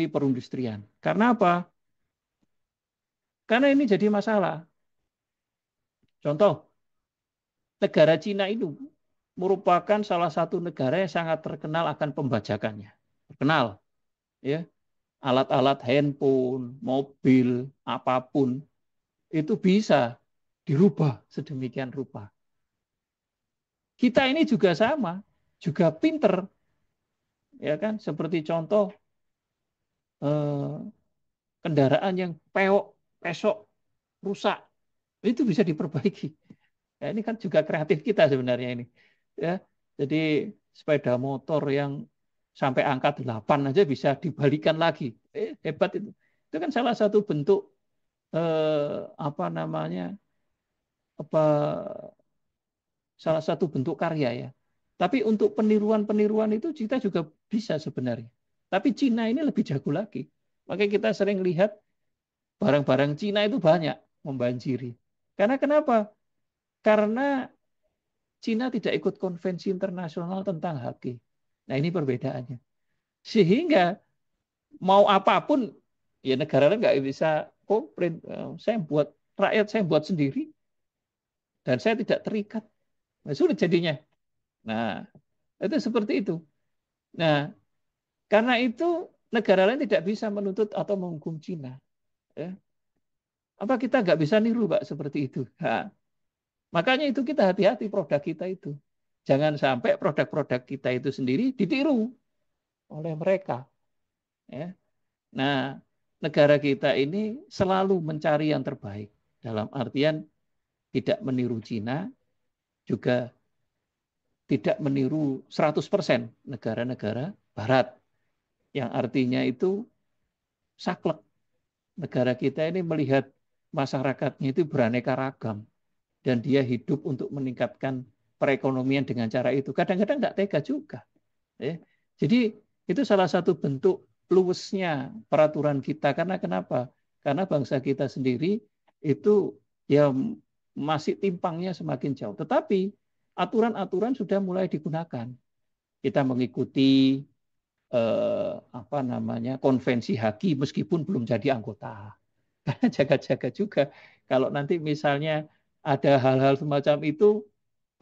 Speaker 1: perindustrian. Karena apa? Karena ini jadi masalah. Contoh, negara Cina itu merupakan salah satu negara yang sangat terkenal akan pembajakannya. Terkenal, ya. Alat-alat handphone, mobil, apapun itu bisa dirubah sedemikian rupa. Kita ini juga sama, juga pinter, ya kan? Seperti contoh eh, kendaraan yang peok, pesok, rusak, itu bisa diperbaiki. Ya, ini kan juga kreatif kita sebenarnya ini. Ya, jadi sepeda motor yang sampai angka 8 aja bisa dibalikan lagi. Hebat itu. Itu kan salah satu bentuk apa namanya? Apa salah satu bentuk karya ya. Tapi untuk peniruan-peniruan itu kita juga bisa sebenarnya. Tapi Cina ini lebih jago lagi. Makanya kita sering lihat barang-barang Cina itu banyak membanjiri. Karena kenapa? Karena Cina tidak ikut konvensi internasional tentang HQ. Nah, ini perbedaannya. Sehingga mau apapun, ya negara lain nggak bisa komplain. Saya buat, rakyat saya buat sendiri, dan saya tidak terikat. Nah, sulit jadinya. Nah, itu seperti itu. Nah, karena itu negara lain tidak bisa menuntut atau menghukum Cina. Ya. Apa kita nggak bisa niru, Pak, seperti itu? Nah, makanya itu kita hati-hati produk kita itu. Jangan sampai produk-produk kita itu sendiri ditiru oleh mereka. Ya. Nah, negara kita ini selalu mencari yang terbaik. Dalam artian tidak meniru Cina, juga tidak meniru 100% negara-negara Barat. Yang artinya itu saklek. Negara kita ini melihat masyarakatnya itu beraneka ragam. Dan dia hidup untuk meningkatkan perekonomian dengan cara itu. Kadang-kadang tidak tega juga. Ya. Jadi itu salah satu bentuk luwesnya peraturan kita. Karena kenapa? Karena bangsa kita sendiri itu ya masih timpangnya semakin jauh. Tetapi aturan-aturan sudah mulai digunakan. Kita mengikuti apa namanya konvensi HAKI meskipun belum jadi anggota. Jaga-jaga juga. Kalau nanti misalnya ada hal-hal semacam itu,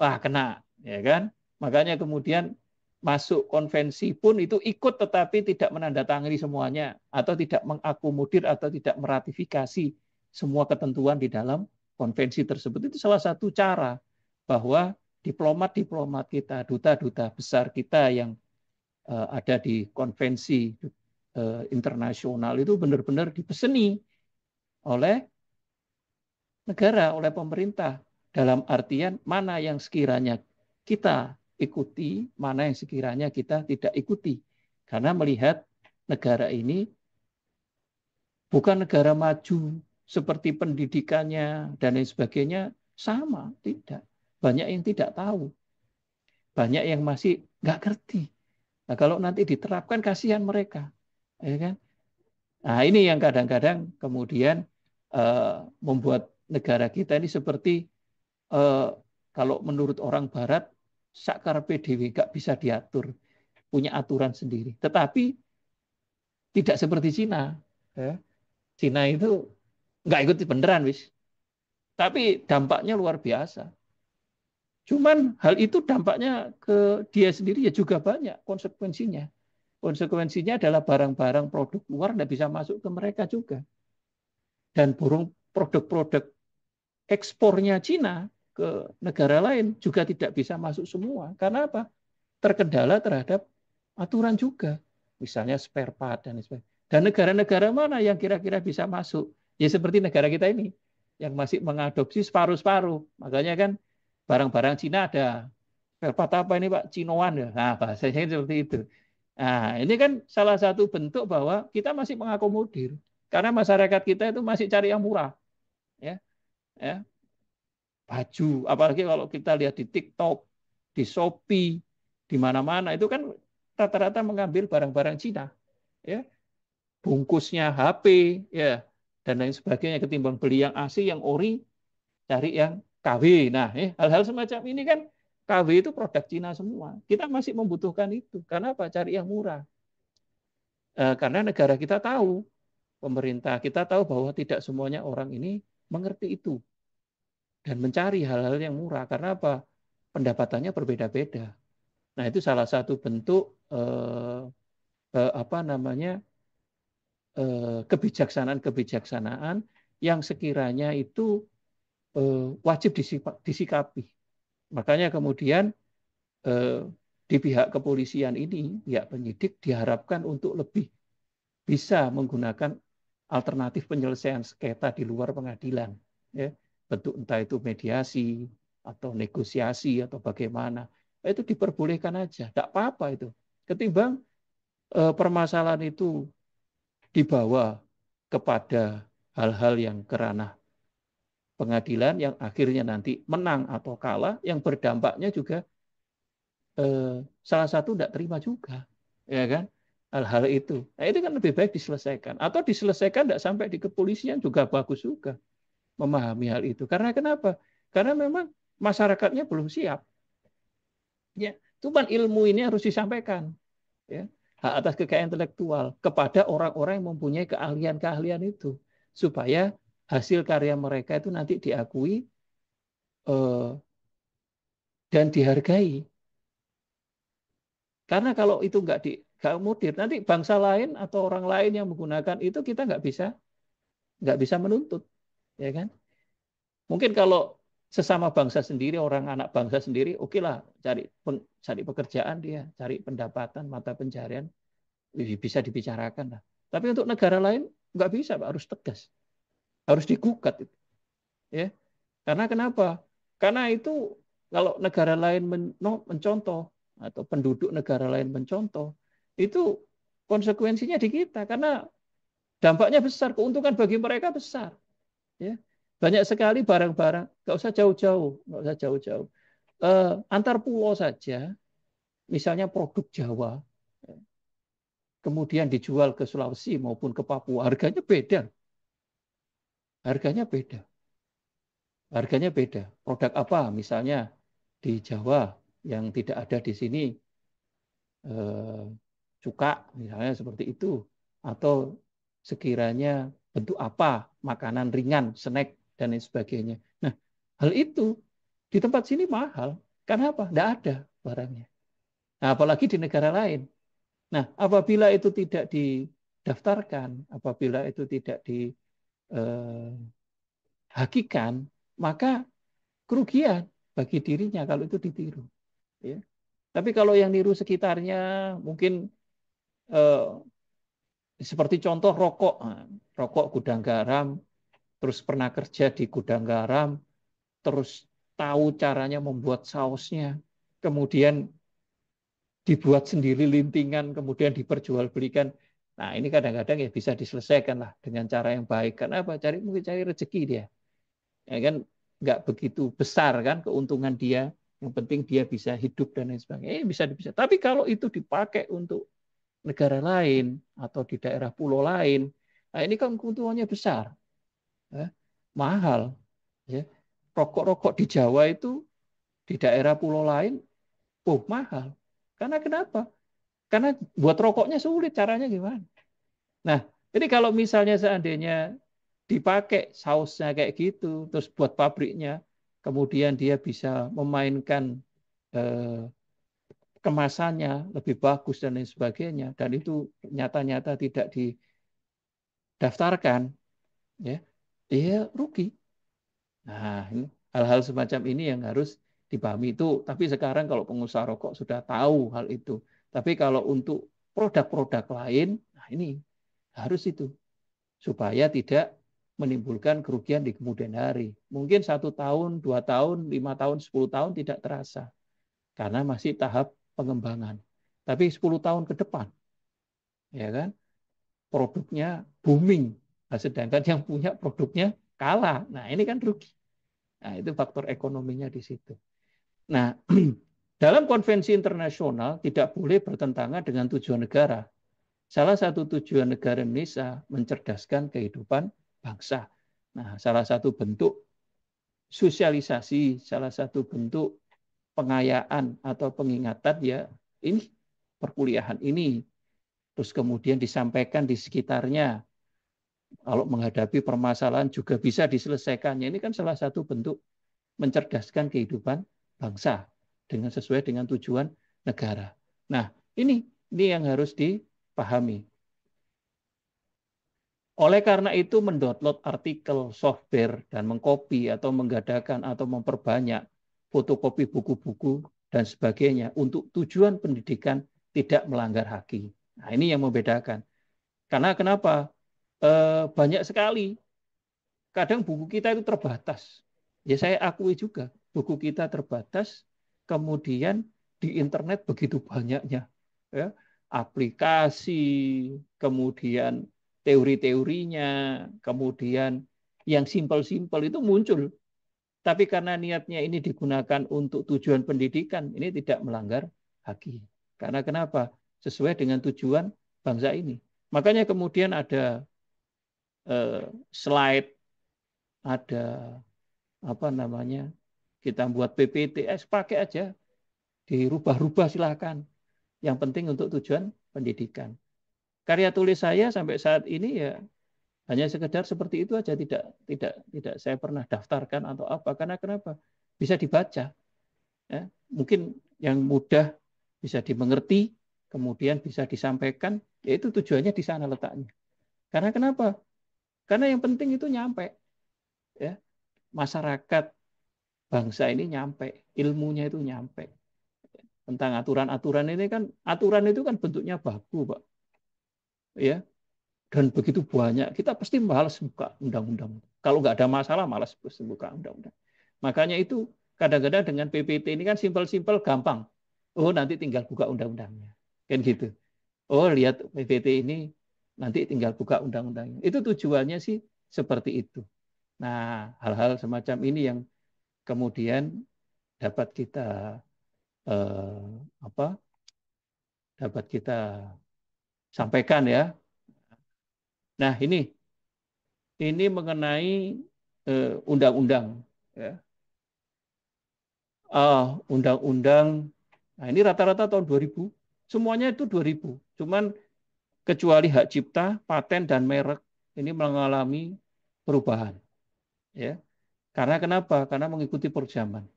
Speaker 1: wah kena, ya kan? Makanya kemudian masuk konvensi pun itu ikut tetapi tidak menandatangani semuanya atau tidak mengakomodir atau tidak meratifikasi semua ketentuan di dalam konvensi tersebut. Itu salah satu cara bahwa diplomat-diplomat kita, duta-duta besar kita yang ada di konvensi internasional itu benar-benar dipeseni oleh negara, oleh pemerintah. Dalam artian mana yang sekiranya kita ikuti, mana yang sekiranya kita tidak ikuti. Karena melihat negara ini bukan negara maju seperti pendidikannya dan lain sebagainya, sama, tidak. Banyak yang tidak tahu. Banyak yang masih nggak ngerti. Nah, kalau nanti diterapkan, kasihan mereka. Ya kan? Nah, ini yang kadang-kadang kemudian membuat negara kita ini seperti kalau menurut orang Barat, sakar PDW nggak bisa diatur, punya aturan sendiri. Tetapi tidak seperti Cina. Ya. Cina itu nggak ikut beneran, wis. Tapi dampaknya luar biasa. Cuman hal itu dampaknya ke dia sendiri ya juga banyak konsekuensinya. Konsekuensinya adalah barang-barang produk luar tidak bisa masuk ke mereka juga. Dan burung produk-produk ekspornya Cina ke negara lain juga tidak bisa masuk semua. Karena apa? Terkendala terhadap aturan juga. Misalnya spare part dan sebagainya. Dan negara-negara mana yang kira-kira bisa masuk? Ya seperti negara kita ini yang masih mengadopsi separuh-separuh. Makanya kan barang-barang Cina ada. Spare part apa ini Pak? Cinoan ya. Nah, bahasanya seperti itu. Nah, ini kan salah satu bentuk bahwa kita masih mengakomodir. Karena masyarakat kita itu masih cari yang murah. Ya, ya, baju, apalagi kalau kita lihat di TikTok, di Shopee, di mana-mana itu kan rata-rata mengambil barang-barang Cina, ya, bungkusnya HP, ya, dan lain sebagainya ketimbang beli yang asli, yang ori, cari yang KW. Nah, hal-hal semacam ini kan KW itu produk Cina semua. Kita masih membutuhkan itu. Karena apa? Cari yang murah. Karena negara kita tahu, pemerintah kita tahu bahwa tidak semuanya orang ini mengerti itu dan mencari hal-hal yang murah. Karena apa? Pendapatannya berbeda-beda. Nah, itu salah satu bentuk apa namanya kebijaksanaan-kebijaksanaan yang sekiranya itu wajib disikapi. Makanya kemudian di pihak kepolisian ini, pihak penyidik diharapkan untuk lebih bisa menggunakan alternatif penyelesaian sengketa di luar pengadilan, ya, bentuk entah itu mediasi atau negosiasi atau bagaimana, itu diperbolehkan aja, tidak apa-apa itu. Ketimbang permasalahan itu dibawa kepada hal-hal yang kerana pengadilan yang akhirnya nanti menang atau kalah, yang berdampaknya juga salah satu tidak terima juga, ya kan? Hal-hal itu. Nah, itu kan lebih baik diselesaikan. Atau diselesaikan tidak sampai di kepolisian juga bagus juga memahami hal itu. Karena kenapa? Karena memang masyarakatnya belum siap. Ya, cuman ilmu ini harus disampaikan. Ya, hak atas kekayaan intelektual kepada orang-orang yang mempunyai keahlian-keahlian itu. Supaya hasil karya mereka itu nanti diakui dan dihargai. Karena kalau itu nggak mudir, nanti bangsa lain atau orang lain yang menggunakan itu kita nggak bisa menuntut, ya kan? Mungkin kalau sesama bangsa sendiri, orang anak bangsa sendiri, oke lah cari pekerjaan dia, cari pendapatan, mata pencarian, bisa dibicarakan lah. Tapi untuk negara lain nggak bisa, Pak, harus tegas, harus digugat, ya. Karena kenapa? Karena itu kalau negara lain mencontoh atau penduduk negara lain mencontoh, itu konsekuensinya di kita karena dampaknya besar, keuntungan bagi mereka besar. Ya. Banyak sekali barang-barang, nggak usah jauh-jauh, nggak usah jauh-jauh. Antar pulau saja, misalnya produk Jawa, kemudian dijual ke Sulawesi maupun ke Papua, harganya beda. Harganya beda. Harganya beda. Produk apa? Misalnya di Jawa yang tidak ada di sini, cuka misalnya seperti itu, atau sekiranya bentuk apa, makanan ringan, snack dan lain sebagainya. Nah, hal itu di tempat sini mahal. Karena apa? Tidak ada barangnya. Nah, apalagi di negara lain. Nah, apabila itu tidak didaftarkan, apabila itu tidak dihakikan, maka kerugian bagi dirinya kalau itu ditiru. Ya. Tapi kalau yang niru sekitarnya mungkin eh, seperti contoh rokok, rokok gudang garam, terus pernah kerja di gudang garam, terus tahu caranya membuat sausnya, kemudian dibuat sendiri lintingan, kemudian diperjualbelikan. Nah, ini kadang-kadang ya bisa diselesaikan lah dengan cara yang baik. Karena apa? Mungkin cari rezeki dia. Ya kan nggak begitu besar kan keuntungan dia. Yang penting dia bisa hidup dan lain sebagainya. Bisa. Tapi kalau itu dipakai untuk negara lain atau di daerah pulau lain, nah ini kan keuntungannya besar, ya, mahal. Ya. Rokok-rokok di Jawa itu di daerah pulau lain, mahal. Karena kenapa? Karena buat rokoknya sulit, caranya gimana? Nah, jadi kalau misalnya seandainya dipakai sausnya kayak gitu, terus buat pabriknya, kemudian dia bisa memainkan eh, kemasannya lebih bagus dan lain sebagainya, dan itu nyata-nyata tidak didaftarkan, ya, dia rugi. Nah, ini. hal-hal semacam ini yang harus dipahami itu. Tapi sekarang kalau pengusaha rokok sudah tahu hal itu. Tapi kalau untuk produk-produk lain, nah ini harus itu supaya tidak menimbulkan kerugian di kemudian hari. Mungkin 1 tahun, 2 tahun, 5 tahun, 10 tahun tidak terasa karena masih tahap pengembangan. Tapi 10 tahun ke depan, ya kan, produknya booming. Nah, sedangkan yang punya produknya kalah. Nah, ini kan rugi. Nah, itu faktor ekonominya di situ. Nah, dalam konvensi internasional tidak boleh bertentangan dengan tujuan negara. Salah satu tujuan negara Indonesia mencerdaskan kehidupan bangsa. Nah, salah satu bentuk sosialisasi, salah satu bentuk pengayaan atau pengingatan ya ini perkuliahan ini. Terus kemudian disampaikan di sekitarnya. Kalau menghadapi permasalahan juga bisa diselesaikannya. Ini kan salah satu bentuk mencerdaskan kehidupan bangsa dengan sesuai dengan tujuan negara. Nah, ini yang harus dipahami. Oleh karena itu, mendownload artikel, software, dan mengcopy atau menggadakan atau memperbanyak fotokopi buku-buku dan sebagainya untuk tujuan pendidikan tidak melanggar HAKI. Nah, ini yang membedakan. Karena kenapa? Banyak sekali. Kadang buku kita itu terbatas. Ya saya akui juga, buku kita terbatas, kemudian di internet begitu banyaknya. Ya, aplikasi, kemudian teori-teorinya, kemudian yang simpel-simpel itu muncul. Tapi karena niatnya ini digunakan untuk tujuan pendidikan, ini tidak melanggar HAKI. Karena kenapa? Sesuai dengan tujuan bangsa ini. Makanya kemudian ada slide, ada apa namanya, kita buat PPTS, pakai aja, dirubah-rubah silakan. Yang penting untuk tujuan pendidikan. Karya tulis saya sampai saat ini ya hanya sekedar seperti itu aja, tidak saya pernah daftarkan atau apa. Karena kenapa? Bisa dibaca. Ya. Mungkin yang mudah bisa dimengerti, kemudian bisa disampaikan, yaitu tujuannya di sana letaknya. Karena kenapa? Karena yang penting itu nyampe. Ya. Masyarakat bangsa ini nyampe, ilmunya itu nyampe. Tentang aturan-aturan ini kan, aturan itu kan bentuknya baku, Pak. Ya, dan begitu banyak, kita pasti malas buka undang-undang. Kalau nggak ada masalah, malas buka undang-undang. Makanya itu kadang-kadang dengan PPT ini kan simpel-simpel, gampang. Oh, nanti tinggal buka undang-undangnya. Kan gitu. Oh, lihat PPT ini, nanti tinggal buka undang-undangnya. Itu tujuannya sih seperti itu. Nah, hal-hal semacam ini yang kemudian dapat kita eh, apa? Dapat kita sampaikan ya. Nah, ini mengenai undang-undang ya. Undang-undang. Nah, ini rata-rata tahun 2000. Semuanya itu 2000. Cuman kecuali hak cipta, paten dan merek ini mengalami perubahan ya. Karena kenapa? Karena mengikuti perjaman.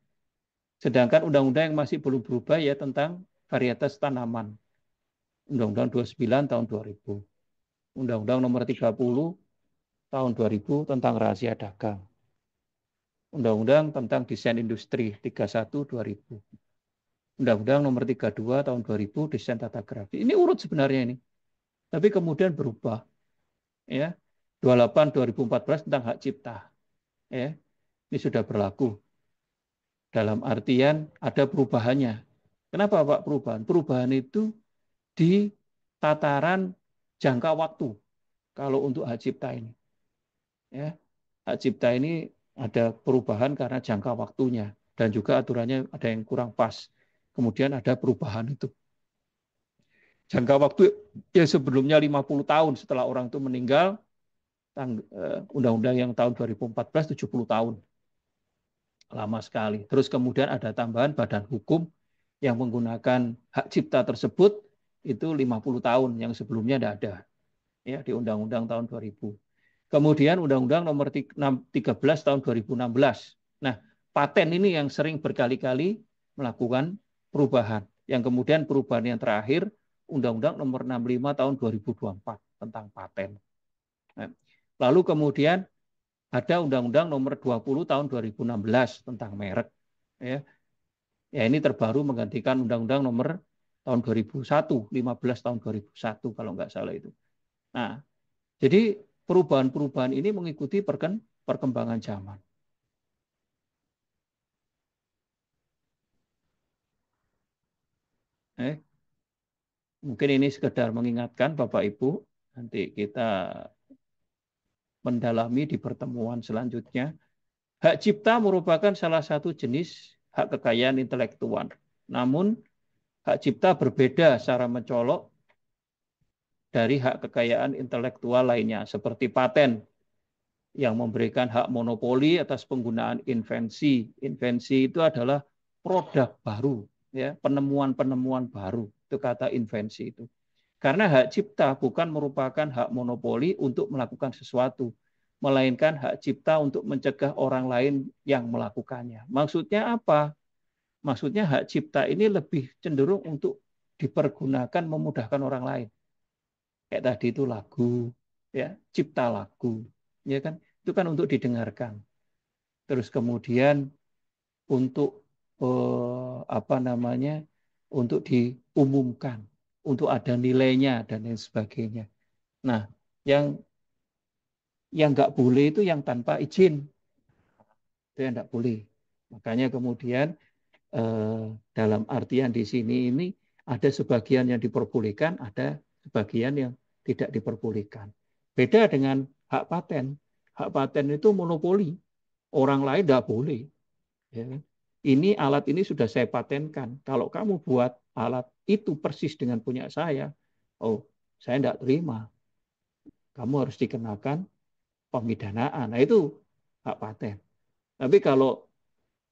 Speaker 1: Sedangkan undang-undang yang masih belum berubah ya tentang varietas tanaman. Undang-Undang 29 tahun 2000. Undang-Undang nomor 30 tahun 2000 tentang rahasia dagang. Undang-Undang tentang desain industri 31 2000. Undang-Undang nomor 32 tahun 2000 desain tata grafis. Ini urut sebenarnya ini. Tapi kemudian berubah ya. 28 2014 tentang hak cipta. Ya. Ini sudah berlaku. Dalam artian ada perubahannya. Kenapa Pak perubahan? Perubahan itu di tataran jangka waktu kalau untuk hak cipta ini. Ya. Hak cipta ini ada perubahan karena jangka waktunya dan juga aturannya ada yang kurang pas. Kemudian ada perubahan itu. Jangka waktu yang sebelumnya 50 tahun setelah orang itu meninggal, undang-undang yang tahun 2014 70 tahun. Lama sekali. Terus kemudian ada tambahan badan hukum yang menggunakan hak cipta tersebut itu 50 tahun yang sebelumnya tidak ada ya di undang-undang tahun 2000. Kemudian Undang-Undang nomor 13 tahun 2016. Nah, paten ini yang sering berkali-kali melakukan perubahan. Yang kemudian perubahan yang terakhir Undang-Undang nomor 65 tahun 2024 tentang paten. Nah, lalu kemudian ada Undang-Undang Nomor 20 tahun 2016 tentang merek. Ya, ya ini terbaru menggantikan Undang-Undang Nomor tahun 2001, 15 tahun 2001 kalau nggak salah itu. Nah, jadi perubahan-perubahan ini mengikuti perkembangan zaman. Mungkin ini sekedar mengingatkan Bapak Ibu, nanti kita mendalami di pertemuan selanjutnya. Hak cipta merupakan salah satu jenis hak kekayaan intelektual. Namun, hak cipta berbeda secara mencolok dari hak kekayaan intelektual lainnya, seperti paten yang memberikan hak monopoli atas penggunaan invensi. Invensi itu adalah produk baru, ya, penemuan-penemuan baru. Itu kata invensi itu. Karena hak cipta bukan merupakan hak monopoli untuk melakukan sesuatu, melainkan hak cipta untuk mencegah orang lain yang melakukannya. Maksudnya apa? Maksudnya hak cipta ini lebih cenderung untuk dipergunakan memudahkan orang lain. Kayak tadi itu lagu, ya, cipta lagu, ya kan? Itu kan untuk didengarkan. Terus kemudian untuk apa namanya? Untuk diumumkan, untuk ada nilainya dan lain sebagainya. Nah, yang nggak boleh itu yang tanpa izin, itu yang nggak boleh. Makanya kemudian dalam artian di sini ini ada sebagian yang diperbolehkan, ada sebagian yang tidak diperbolehkan. Beda dengan hak paten. Hak paten itu monopoli, orang lain nggak boleh. Ya. Ini alat ini sudah saya patenkan. Kalau kamu buat alat itu persis dengan punya saya, oh saya tidak terima. Kamu harus dikenakan pemidanaan. Nah itu hak paten. Tapi kalau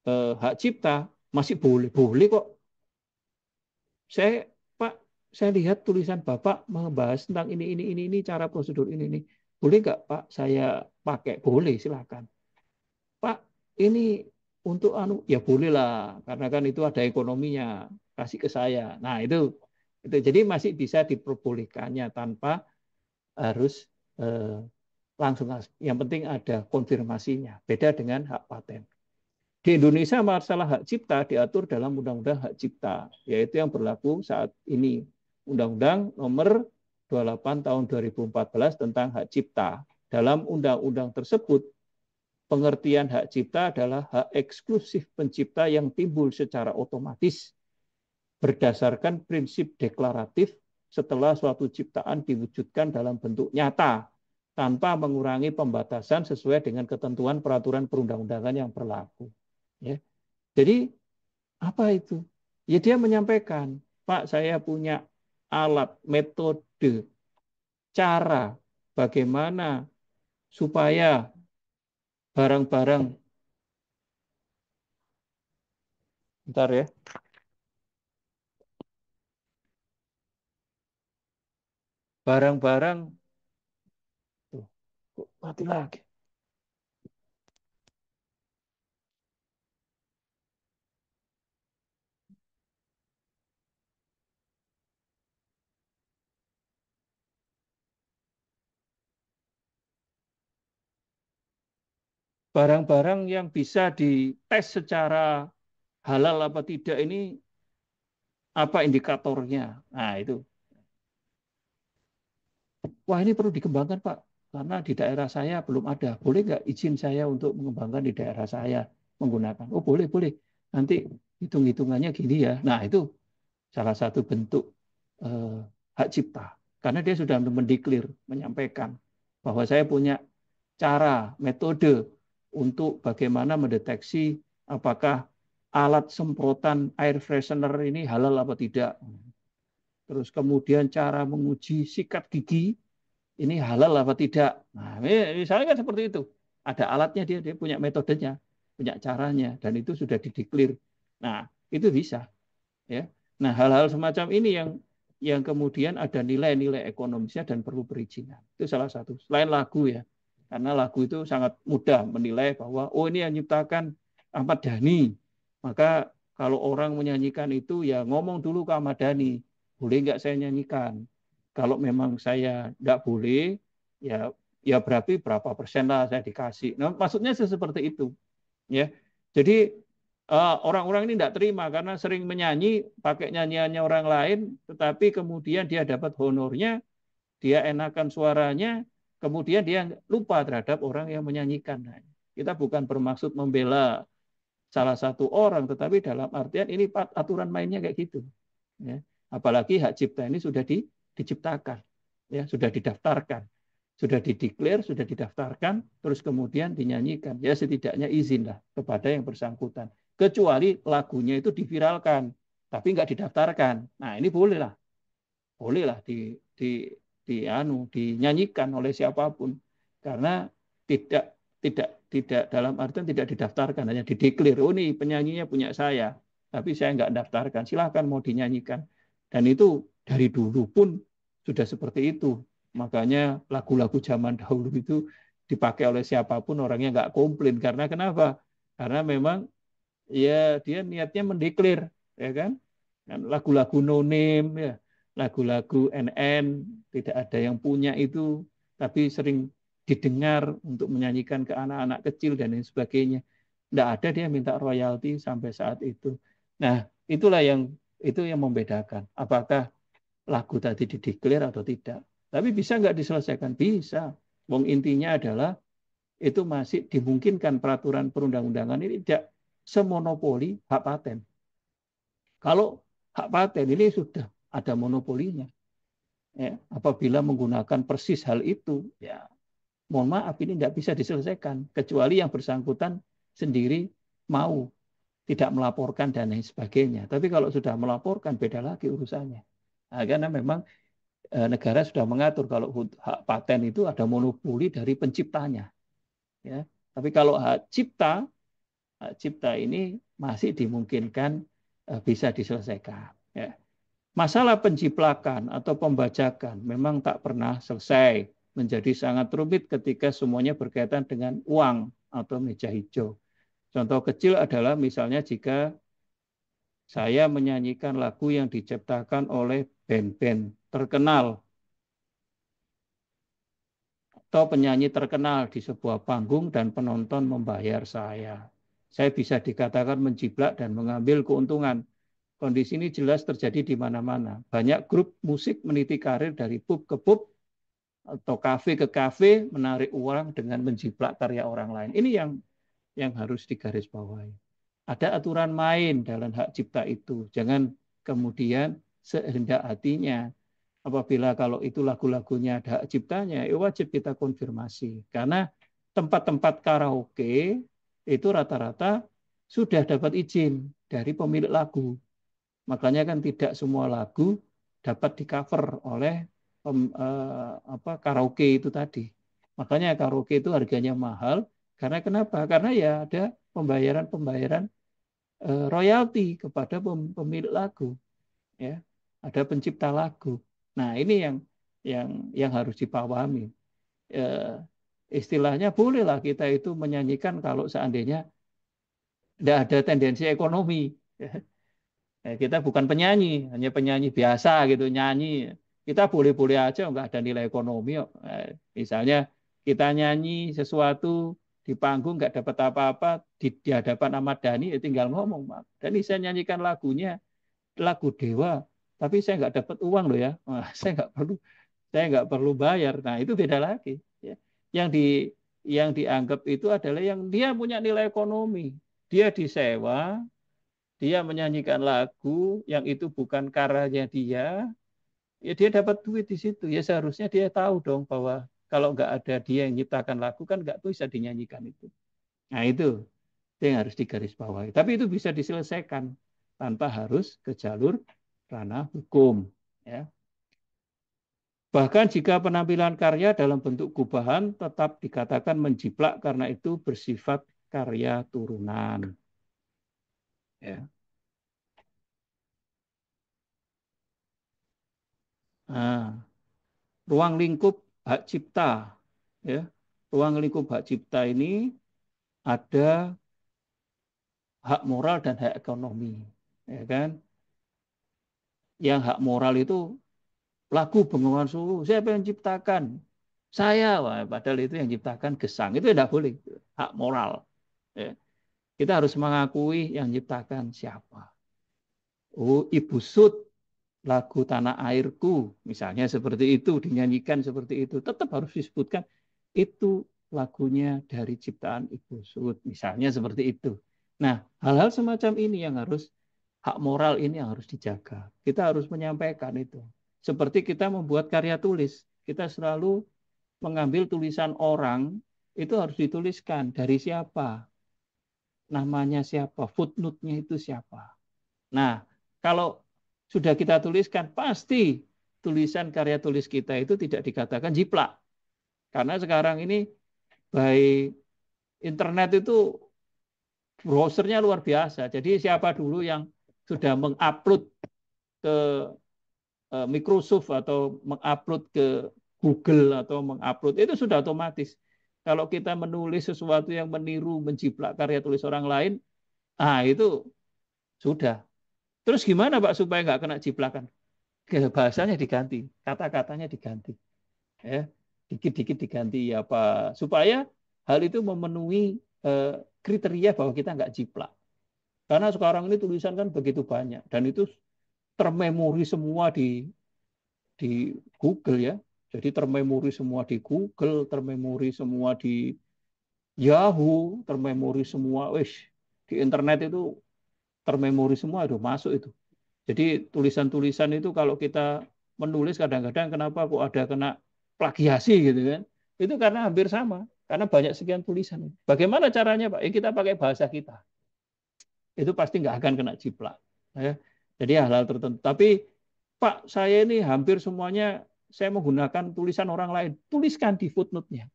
Speaker 1: hak cipta masih boleh, boleh kok. Saya Pak, saya lihat tulisan Bapak membahas tentang ini cara prosedur ini. Boleh nggak Pak saya pakai? Boleh, silakan. Pak, ini untuk anu ya boleh lah, karena kan itu ada ekonominya, kasih ke saya. Nah itu jadi masih bisa diperbolehkannya tanpa harus langsung. Yang penting ada konfirmasinya. Beda dengan hak paten. Di Indonesia masalah hak cipta diatur dalam Undang-Undang Hak Cipta, yaitu yang berlaku saat ini. Undang-Undang Nomor 28 Tahun 2014 tentang hak cipta. Dalam undang-undang tersebut, pengertian hak cipta adalah hak eksklusif pencipta yang timbul secara otomatis berdasarkan prinsip deklaratif setelah suatu ciptaan diwujudkan dalam bentuk nyata tanpa mengurangi pembatasan sesuai dengan ketentuan peraturan perundang-undangan yang berlaku. Ya. Jadi apa itu? Ya dia menyampaikan, Pak saya punya alat, metode, cara bagaimana supaya barang-barang, bentar ya, barang-barang, tuh, kok mati lagi. Barang-barang yang bisa dites secara halal apa tidak ini apa indikatornya? Nah itu. Wah ini perlu dikembangkan Pak, karena di daerah saya belum ada. Boleh nggak izin saya untuk mengembangkan di daerah saya menggunakan? Oh boleh, boleh. Nanti hitung-hitungannya gini ya. Nah itu salah satu bentuk eh, hak cipta. Karena dia sudah mendeklir, menyampaikan bahwa saya punya cara, metode untuk bagaimana mendeteksi apakah alat semprotan air freshener ini halal apa tidak. Terus kemudian cara menguji sikat gigi ini halal apa tidak. Nah, misalnya kan seperti itu. Ada alatnya dia punya metodenya, punya caranya, dan itu sudah dideklir. Nah, itu bisa. Ya. Nah, hal-hal semacam ini yang kemudian ada nilai-nilai ekonomisnya dan perlu perizinan. Itu salah satu. Selain lagu ya, karena lagu itu sangat mudah menilai bahwa oh ini yang menciptakan Ahmad Dhani. Maka kalau orang menyanyikan itu ya ngomong dulu ke Ahmad Dhani, boleh nggak saya nyanyikan? Kalau memang saya nggak boleh, ya ya berarti berapa persen lah saya dikasih. Nah, maksudnya seperti itu, ya. Jadi orang-orang ini tidak terima karena sering menyanyi pakai nyanyiannya orang lain, tetapi kemudian dia dapat honornya, dia enakan suaranya, kemudian dia lupa terhadap orang yang menyanyikan. Nah, kita bukan bermaksud membela salah satu orang, tetapi dalam artian ini aturan mainnya kayak gitu. Ya. Apalagi hak cipta ini sudah diciptakan, ya, sudah didaftarkan, sudah dideklar, sudah didaftarkan, terus kemudian dinyanyikan. Ya setidaknya izin lah kepada yang bersangkutan. Kecuali lagunya itu diviralkan, tapi nggak didaftarkan. Nah ini bolehlah dinyanyikan oleh siapapun, karena tidak dalam artian tidak didaftarkan, hanya dideklir, oh ini penyanyinya punya saya, tapi saya nggak daftarkan, silahkan mau dinyanyikan. Dan itu dari dulu pun sudah seperti itu. Makanya lagu-lagu zaman dahulu itu dipakai oleh siapapun orangnya nggak komplain. Karena kenapa? Karena memang ya dia niatnya mendeklir, ya kan? Lagu-lagu no name, ya, lagu-lagu NN tidak ada yang punya itu, tapi sering didengar untuk menyanyikan ke anak-anak kecil dan lain sebagainya. Tidak ada dia minta royalti sampai saat itu. Nah, itulah yang membedakan. Apakah lagu tadi dideklar atau tidak? Tapi bisa nggak diselesaikan? Bisa. Wong intinya adalah itu masih dimungkinkan peraturan perundang-undangan ini tidak semonopoli hak paten. Kalau hak paten ini sudah ada monopolinya, ya, apabila menggunakan persis hal itu, ya mohon maaf ini tidak bisa diselesaikan kecuali yang bersangkutan sendiri mau tidak melaporkan dan lain sebagainya. Tapi kalau sudah melaporkan beda lagi urusannya. Nah, karena memang negara sudah mengatur kalau hak paten itu ada monopoli dari penciptanya. Ya. Tapi kalau hak cipta ini masih dimungkinkan bisa diselesaikan. Ya. Masalah penciplakan atau pembajakan memang tak pernah selesai, menjadi sangat rumit ketika semuanya berkaitan dengan uang atau meja hijau. Contoh kecil adalah misalnya jika saya menyanyikan lagu yang diciptakan oleh band-band terkenal atau penyanyi terkenal di sebuah panggung dan penonton membayar saya. Saya bisa dikatakan menjiplak dan mengambil keuntungan. Kondisi ini jelas terjadi di mana-mana. Banyak grup musik meniti karir dari pub ke pub atau kafe ke kafe, menarik uang dengan menjiplak karya orang lain. Ini yang harus digarisbawahi. Ada aturan main dalam hak cipta itu. Jangan kemudian sehendak hatinya. Apabila kalau itu lagu-lagunya ada hak ciptanya, ya wajib kita konfirmasi. Karena tempat-tempat karaoke itu rata-rata sudah dapat izin dari pemilik lagu. Makanya kan tidak semua lagu dapat di-cover oleh karaoke itu tadi. Makanya karaoke itu harganya mahal. Karena kenapa? Karena ya ada pembayaran-pembayaran royalti kepada pemilik lagu, ya, ada pencipta lagu. Nah ini yang harus dipahami. Eh, Istilahnya bolehlah kita itu menyanyikan kalau seandainya tidak ada tendensi ekonomi. Kita bukan penyanyi, hanya penyanyi biasa gitu, nyanyi. Kita boleh-boleh aja, nggak ada nilai ekonomi. Misalnya kita nyanyi sesuatu di panggung nggak dapat apa-apa, di hadapan Ahmad Dhani ya tinggal ngomong, Mak. Dhani saya nyanyikan lagunya, lagu Dewa, tapi saya nggak dapat uang loh ya. Nah, saya nggak perlu bayar. Nah itu beda lagi. Ya. Yang di yang dianggap itu adalah yang dia punya nilai ekonomi. Dia disewa, dia menyanyikan lagu yang itu bukan karyanya dia, ya dia dapat duit di situ. Ya seharusnya dia tahu dong bahwa kalau nggak ada dia yang menciptakan lagu kan nggak bisa dinyanyikan itu. Nah itu yang harus digarisbawahi. Tapi itu bisa diselesaikan tanpa harus ke jalur ranah hukum. Ya. Bahkan jika penampilan karya dalam bentuk gubahan tetap dikatakan menjiplak karena itu bersifat karya turunan. Ya. Nah, ruang lingkup hak cipta, ya, ruang lingkup hak cipta ini ada hak moral dan hak ekonomi, ya kan? Yang hak moral itu lagu Bengawan Solo siapa yang ciptakan, Saya, wah, padahal itu yang ciptakan gesang. Itu tidak boleh. Hak moral. Ya. Kita harus mengakui yang ciptakan siapa. Oh, Ibu Sud, lagu Tanah Airku, misalnya seperti itu, dinyanyikan seperti itu. Tetap harus disebutkan, itu lagunya dari ciptaan Ibu Sud. Misalnya seperti itu. Nah, hal-hal semacam ini yang harus, hak moral ini yang harus dijaga. Kita harus menyampaikan itu. Seperti kita membuat karya tulis. Kita selalu mengambil tulisan orang, itu harus dituliskan dari siapa, namanya siapa, footnote-nya itu siapa. Nah, kalau sudah kita tuliskan, pasti tulisan karya tulis kita itu tidak dikatakan jiplak. Karena sekarang ini by internet itu browsernya luar biasa. Jadi siapa dulu yang sudah mengupload ke Microsoft atau mengupload ke Google atau mengupload itu sudah otomatis. Kalau kita menulis sesuatu yang meniru, menjiplak karya tulis orang lain, itu sudah. Terus gimana Pak supaya nggak kena jiplakan? Bahasanya diganti, kata-katanya diganti, ya, dikit-dikit diganti apa supaya hal itu memenuhi kriteria bahwa kita nggak jiplak. Karena sekarang ini tulisan kan begitu banyak dan itu termemori semua di Google ya. Jadi termemori semua di Google, termemori semua di Yahoo, termemori semua, di internet itu termemori semua itu masuk itu. Jadi tulisan-tulisan itu kalau kita menulis kadang-kadang kenapa kok ada kena plagiasi gitu kan? Itu karena hampir sama, karena banyak sekian tulisan. Bagaimana caranya Pak? Ya kita pakai bahasa kita. Itu pasti nggak akan kena jiplak. Ya. Jadi hal-hal tertentu. Tapi Pak, saya ini hampir semuanya saya menggunakan tulisan orang lain. Tuliskan di footnote-nya.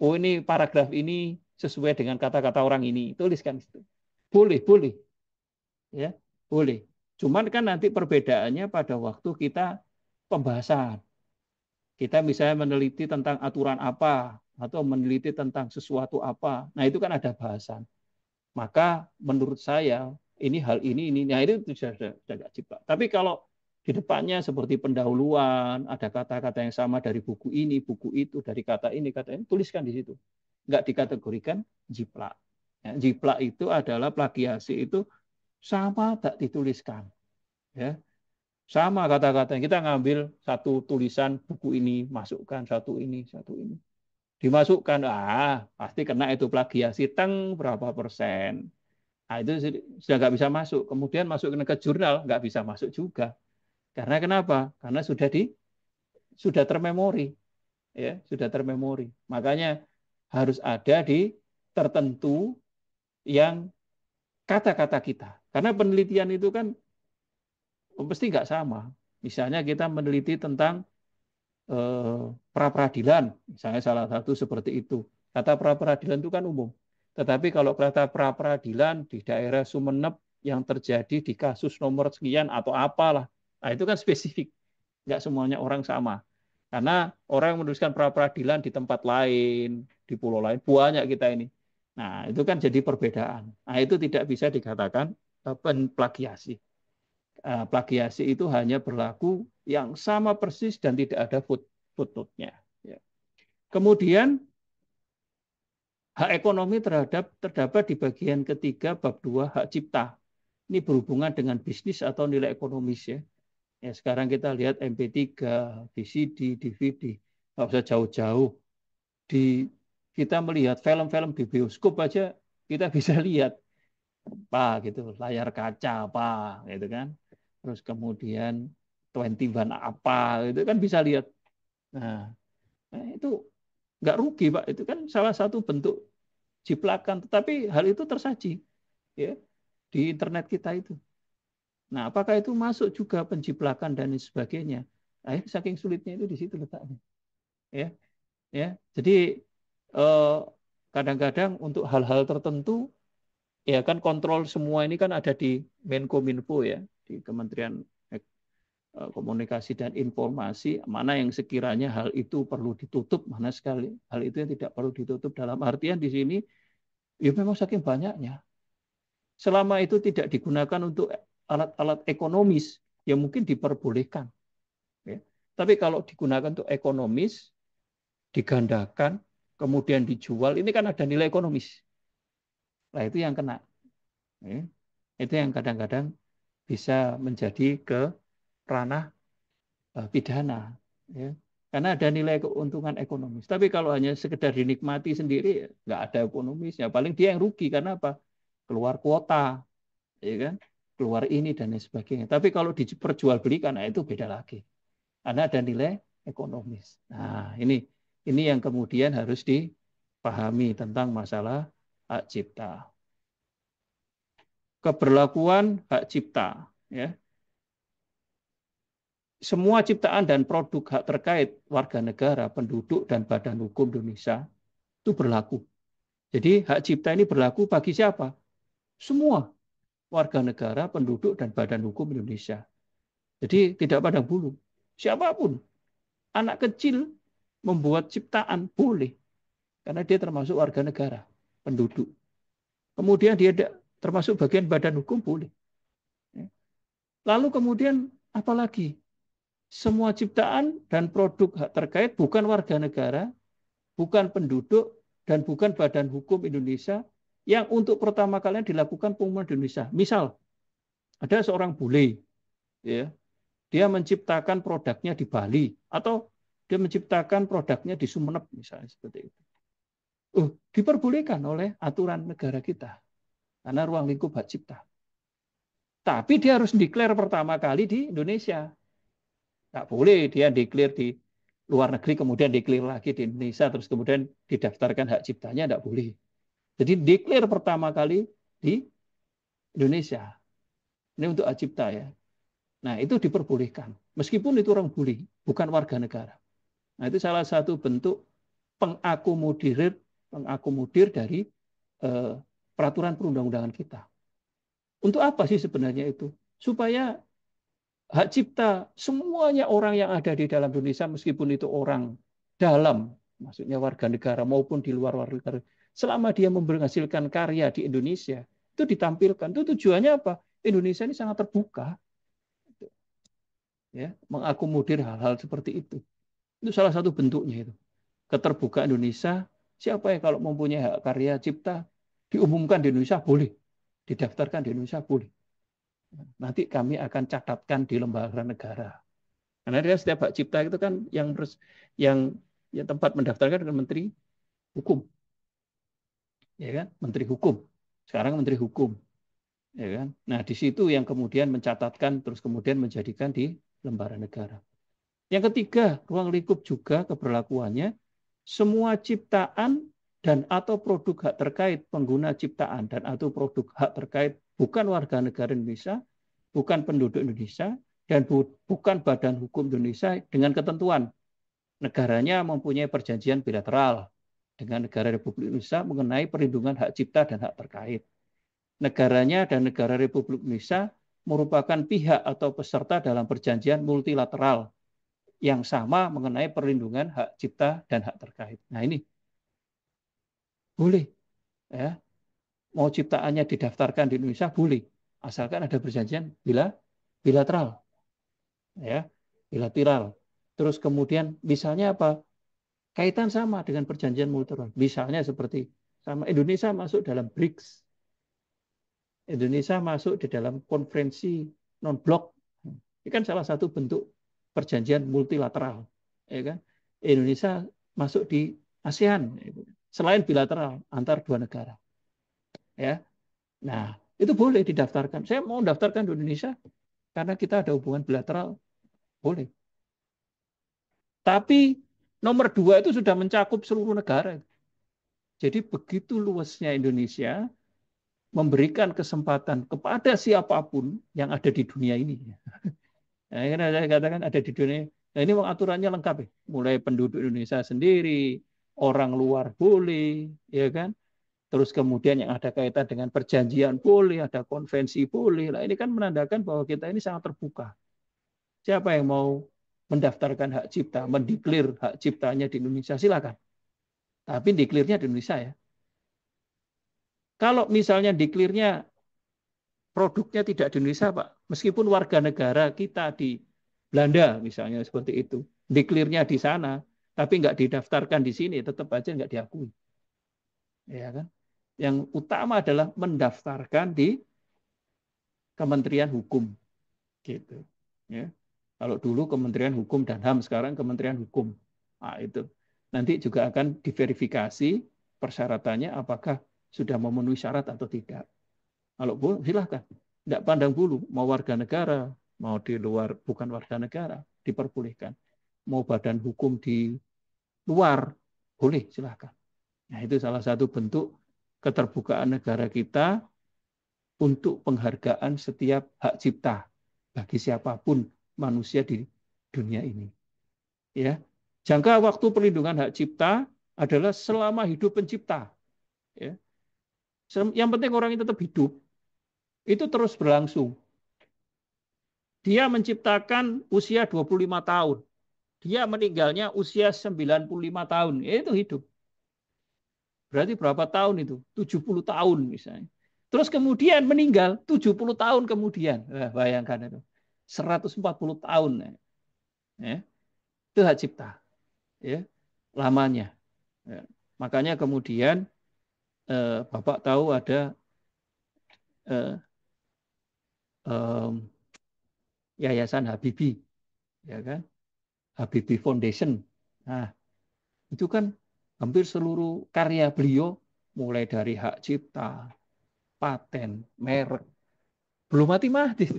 Speaker 1: Oh ini paragraf ini sesuai dengan kata-kata orang ini. Tuliskan itu. Boleh, boleh. Ya, boleh. Cuman kan nanti perbedaannya pada waktu kita pembahasan. Kita misalnya meneliti tentang aturan apa atau meneliti tentang sesuatu apa. Nah, itu kan ada bahasan. Maka menurut saya ini hal ini. Nah itu sudah jiplak. Tapi kalau di depannya seperti pendahuluan, ada kata-kata yang sama dari buku ini, buku itu, dari kata ini, tuliskan di situ. Nggak dikategorikan jiplak. Ya, jiplak itu adalah plagiasi itu sama tak dituliskan. Ya, sama kata-kata. Kita ngambil satu tulisan buku ini, masukkan satu ini. Dimasukkan, pasti kena itu plagiasi, berapa persen. Nah, itu sudah nggak bisa masuk. Kemudian masuk ke jurnal, nggak bisa masuk juga. Karena kenapa? Karena sudah termemori, ya, sudah termemori. Makanya harus ada di tertentu yang kata-kata kita. Karena penelitian itu kan pasti nggak sama. Misalnya kita meneliti tentang pra-peradilan, misalnya salah satu seperti itu. Kata pra-peradilan itu kan umum. Tetapi kalau kata pra-peradilan di daerah Sumeneb yang terjadi di kasus nomor sekian atau apalah, nah itu kan spesifik. Nggak semuanya orang sama. Karena orang yang menuliskan pra-peradilan di tempat lain, di pulau lain, banyak kita ini. Nah, itu kan jadi perbedaan. Nah, itu tidak bisa dikatakan plagiasi. Plagiasi itu hanya berlaku yang sama persis dan tidak ada footnote-nya. Ya. Kemudian hak ekonomi terdapat di bagian ketiga bab 2 hak cipta. Ini berhubungan dengan bisnis atau nilai ekonomis ya. Ya sekarang kita lihat MP3, VCD, DVD, nggak usah jauh-jauh. Kita melihat film-film di bioskop aja kita bisa lihat apa gitu, layar kaca apa gitu kan. Terus kemudian 21 apa itu kan bisa lihat. Nah, itu nggak rugi Pak, itu kan salah satu bentuk jiplakan, tetapi hal itu tersaji ya di internet kita itu. Nah, apakah itu masuk juga penjiplakan dan sebagainya? Nah, saking sulitnya itu di situ letaknya. Ya, ya. Jadi eh, kadang-kadang untuk hal-hal tertentu ya kan kontrol semua ini kan ada di Menkominfo ya, di Kementerian Komunikasi dan Informasi, mana yang sekiranya hal itu perlu ditutup, mana sekali hal itu yang tidak perlu ditutup, dalam artian di sini ya memang saking banyaknya. Selama itu tidak digunakan untuk alat-alat ekonomis, ya mungkin diperbolehkan. Ya. Tapi kalau digunakan untuk ekonomis, digandakan, kemudian dijual, ini kan ada nilai ekonomis. Nah, itu yang kena. Itu yang kadang-kadang bisa menjadi ke ranah pidana. Ya. Karena ada nilai keuntungan ekonomis. Tapi kalau hanya sekedar dinikmati sendiri, nggak ada ekonomisnya. Paling dia yang rugi. Karena apa? Keluar kuota, ya kan? Keluar ini dan lain sebagainya. Tapi kalau diperjualbelikan, nah itu beda lagi. Karena ada nilai ekonomis. Nah, ini yang kemudian harus dipahami tentang masalah hak cipta. Keberlakuan hak cipta, ya. Semua ciptaan dan produk hak terkait warga negara, penduduk, dan badan hukum Indonesia itu berlaku. Jadi hak cipta ini berlaku bagi siapa? Semua warga negara, penduduk, dan badan hukum Indonesia. Jadi tidak pandang bulu. Siapapun, anak kecil membuat ciptaan boleh. Karena dia termasuk warga negara, penduduk. Kemudian dia termasuk bagian badan hukum boleh. Lalu kemudian apalagi? Semua ciptaan dan produk hak terkait bukan warga negara, bukan penduduk, dan bukan badan hukum Indonesia yang untuk pertama kalinya dilakukan pengumuman di Indonesia. Misal, ada seorang bule, ya, dia menciptakan produknya di Bali, atau dia menciptakan produknya di Sumeneb, misalnya seperti itu. Diperbolehkan oleh aturan negara kita, karena ruang lingkup hak cipta. Tapi dia harus declare pertama kali di Indonesia. Nggak boleh dia declare di luar negeri, kemudian declare lagi di Indonesia, terus kemudian didaftarkan hak ciptanya, nggak boleh. Jadi declare pertama kali di Indonesia. Ini untuk hak cipta ya. Nah itu diperbolehkan. Meskipun itu orang bule, bukan warga negara. Nah itu salah satu bentuk pengakomodir dari peraturan perundang-undangan kita. Untuk apa sih sebenarnya itu? Supaya hak cipta semuanya orang yang ada di dalam Indonesia, meskipun itu orang dalam, maksudnya warga negara maupun di luar warga negara, selama dia menghasilkan karya di Indonesia, itu ditampilkan. Itu tujuannya apa? Indonesia ini sangat terbuka, ya, mengakomodir hal-hal seperti itu. Itu salah satu bentuknya itu. Keterbukaan Indonesia, siapa yang kalau mempunyai hak karya cipta, diumumkan di Indonesia boleh, didaftarkan di Indonesia boleh. Nanti kami akan catatkan di lembaga negara. Karena dia setiap hak cipta itu kan yang tempat mendaftarkan dengan Menteri Hukum, ya kan? Menteri Hukum. Sekarang Menteri Hukum, ya kan? Nah di situ yang kemudian mencatatkan, terus kemudian menjadikan di lembaga negara. Yang ketiga, ruang lingkup juga keberlakuannya semua ciptaan dan atau produk hak terkait pengguna ciptaan dan atau produk hak terkait bukan warga negara Indonesia, bukan penduduk Indonesia, dan bukan badan hukum Indonesia dengan ketentuan negaranya mempunyai perjanjian bilateral dengan negara Republik Indonesia mengenai perlindungan hak cipta dan hak terkait. Negaranya dan negara Republik Indonesia merupakan pihak atau peserta dalam perjanjian multilateral yang sama mengenai perlindungan hak cipta dan hak terkait. Nah ini boleh, ya. Mau ciptaannya didaftarkan di Indonesia boleh, asalkan ada perjanjian bilateral, ya, bilateral. Terus kemudian misalnya apa? Kaitan sama dengan perjanjian multilateral. Misalnya seperti sama Indonesia masuk dalam BRICS, Indonesia masuk di dalam konferensi non-blok. Ini kan salah satu bentuk perjanjian multilateral, ya kan? Indonesia masuk di ASEAN, selain bilateral antar dua negara, ya. Nah, itu boleh didaftarkan. Saya mau daftarkan di Indonesia karena kita ada hubungan bilateral, boleh. Tapi nomor 2 itu sudah mencakup seluruh negara. Jadi begitu luasnya Indonesia memberikan kesempatan kepada siapapun yang ada di dunia ini. Nah, ini saya katakan ada di dunia. Nah, ini aturannya lengkap ya. Mulai penduduk Indonesia sendiri, orang luar boleh, ya kan? Terus kemudian yang ada kaitan dengan perjanjian boleh, ada konvensi boleh. Nah, ini kan menandakan bahwa kita ini sangat terbuka. Siapa yang mau mendaftarkan hak cipta, mendeklir hak ciptanya di Indonesia, silakan. Tapi deklirnya di Indonesia ya. Kalau misalnya deklirnya produknya tidak di Indonesia, Pak, meskipun warga negara kita di Belanda misalnya seperti itu, deklirnya di sana, tapi nggak didaftarkan di sini, tetap aja nggak diakui. Ya kan? Yang utama adalah mendaftarkan di Kementerian Hukum, gitu. Ya. Kalau dulu Kementerian Hukum dan HAM, sekarang Kementerian Hukum. Nah, itu. Nanti juga akan diverifikasi persyaratannya apakah sudah memenuhi syarat atau tidak. Kalau boleh, silahkan. Tidak pandang bulu, mau warga negara, mau di luar bukan warga negara, diperbolehkan. Mau badan hukum di luar, boleh, silahkan. Nah, itu salah satu bentuk keterbukaan negara kita untuk penghargaan setiap hak cipta bagi siapapun manusia di dunia ini. Ya, jangka waktu perlindungan hak cipta adalah selama hidup pencipta. Ya. Yang penting orang itu tetap hidup, itu terus berlangsung. Dia menciptakan usia 25 tahun. Dia meninggalnya usia 95 tahun. Itu hidup. Berarti berapa tahun itu? 70 tahun misalnya. Terus kemudian meninggal 70 tahun kemudian. Nah, bayangkan itu. 140 tahun. Ya. Itu hak cipta. Ya. Lamanya. Ya. Makanya kemudian Bapak tahu ada eh, eh, Yayasan Habibie, ya kan? Habibie Foundation. Nah, itu kan hampir seluruh karya beliau, mulai dari hak cipta, paten, merek, belum mati-mati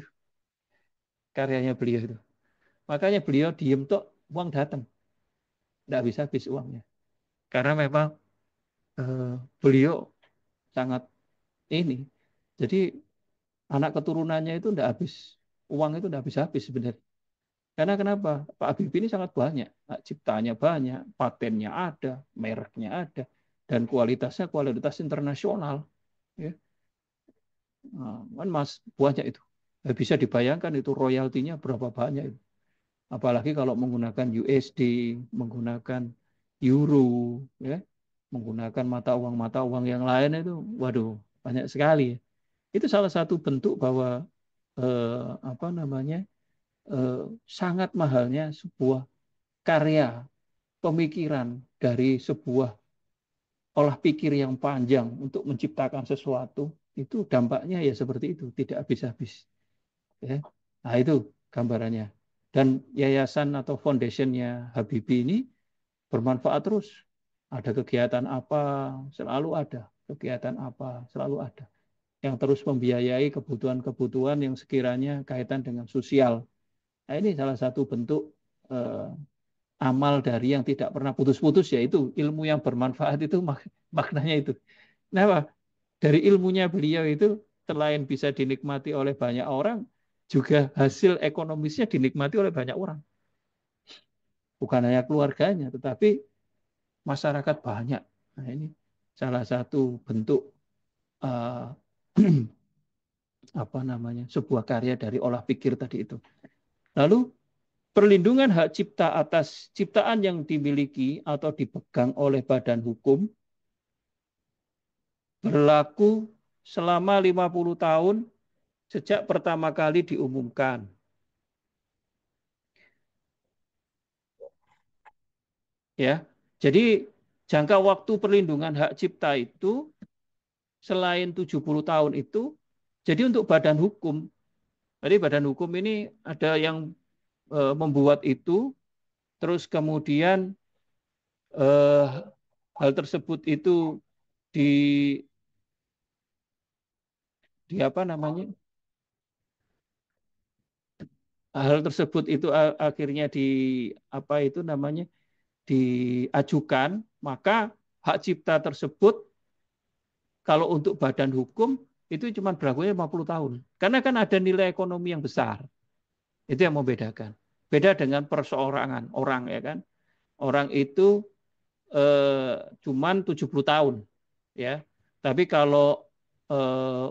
Speaker 1: karyanya beliau itu. Makanya beliau diem tuh, uang datang. Tidak bisa habis uangnya. Karena memang eh, beliau sangat ini. Jadi anak keturunannya itu tidak habis. Uang itu tidak habis-habis sebenarnya. Karena kenapa? Pak Habibie ini sangat banyak. Hak ciptanya banyak, patennya ada, mereknya ada, dan kualitasnya kualitas internasional. Ya. Nah, kan mas banyak itu. Bisa dibayangkan itu royaltinya berapa banyak itu. Apalagi kalau menggunakan USD, menggunakan euro, ya, menggunakan mata uang yang lain itu, waduh, banyak sekali. Itu salah satu bentuk bahwa apa namanya eh, sangat mahalnya sebuah karya pemikiran dari sebuah olah pikir yang panjang untuk menciptakan sesuatu itu dampaknya ya seperti itu, tidak habis-habis. Ya. Nah itu gambarannya. Dan yayasan atau foundationnya Habibie ini bermanfaat terus. Ada kegiatan apa, selalu ada. Kegiatan apa, selalu ada. Yang terus membiayai kebutuhan-kebutuhan yang sekiranya kaitan dengan sosial. Nah, ini salah satu bentuk eh, amal dari yang tidak pernah putus-putus, yaitu ilmu yang bermanfaat itu maknanya itu. Nah, dari ilmunya beliau itu selain bisa dinikmati oleh banyak orang, juga hasil ekonomisnya dinikmati oleh banyak orang. Bukan hanya keluarganya, tetapi masyarakat banyak. Nah, ini salah satu bentuk uh, apa namanya sebuah karya dari olah pikir tadi itu. Lalu perlindungan hak cipta atas ciptaan yang dimiliki atau dipegang oleh badan hukum berlaku selama 50 tahun sejak pertama kali diumumkan. Ya. Jadi jangka waktu perlindungan hak cipta itu selain 70 tahun itu jadi untuk badan hukum. Jadi badan hukum ini ada yang membuat itu terus kemudian eh, hal tersebut itu di apa namanya? Hal tersebut itu akhirnya di apa itu namanya? Diajukan, maka hak cipta tersebut kalau untuk badan hukum itu cuma berlakunya 50 tahun. Karena kan ada nilai ekonomi yang besar. Itu yang membedakan. Beda dengan perseorangan orang ya kan. Orang itu cuman 70 tahun ya. Tapi kalau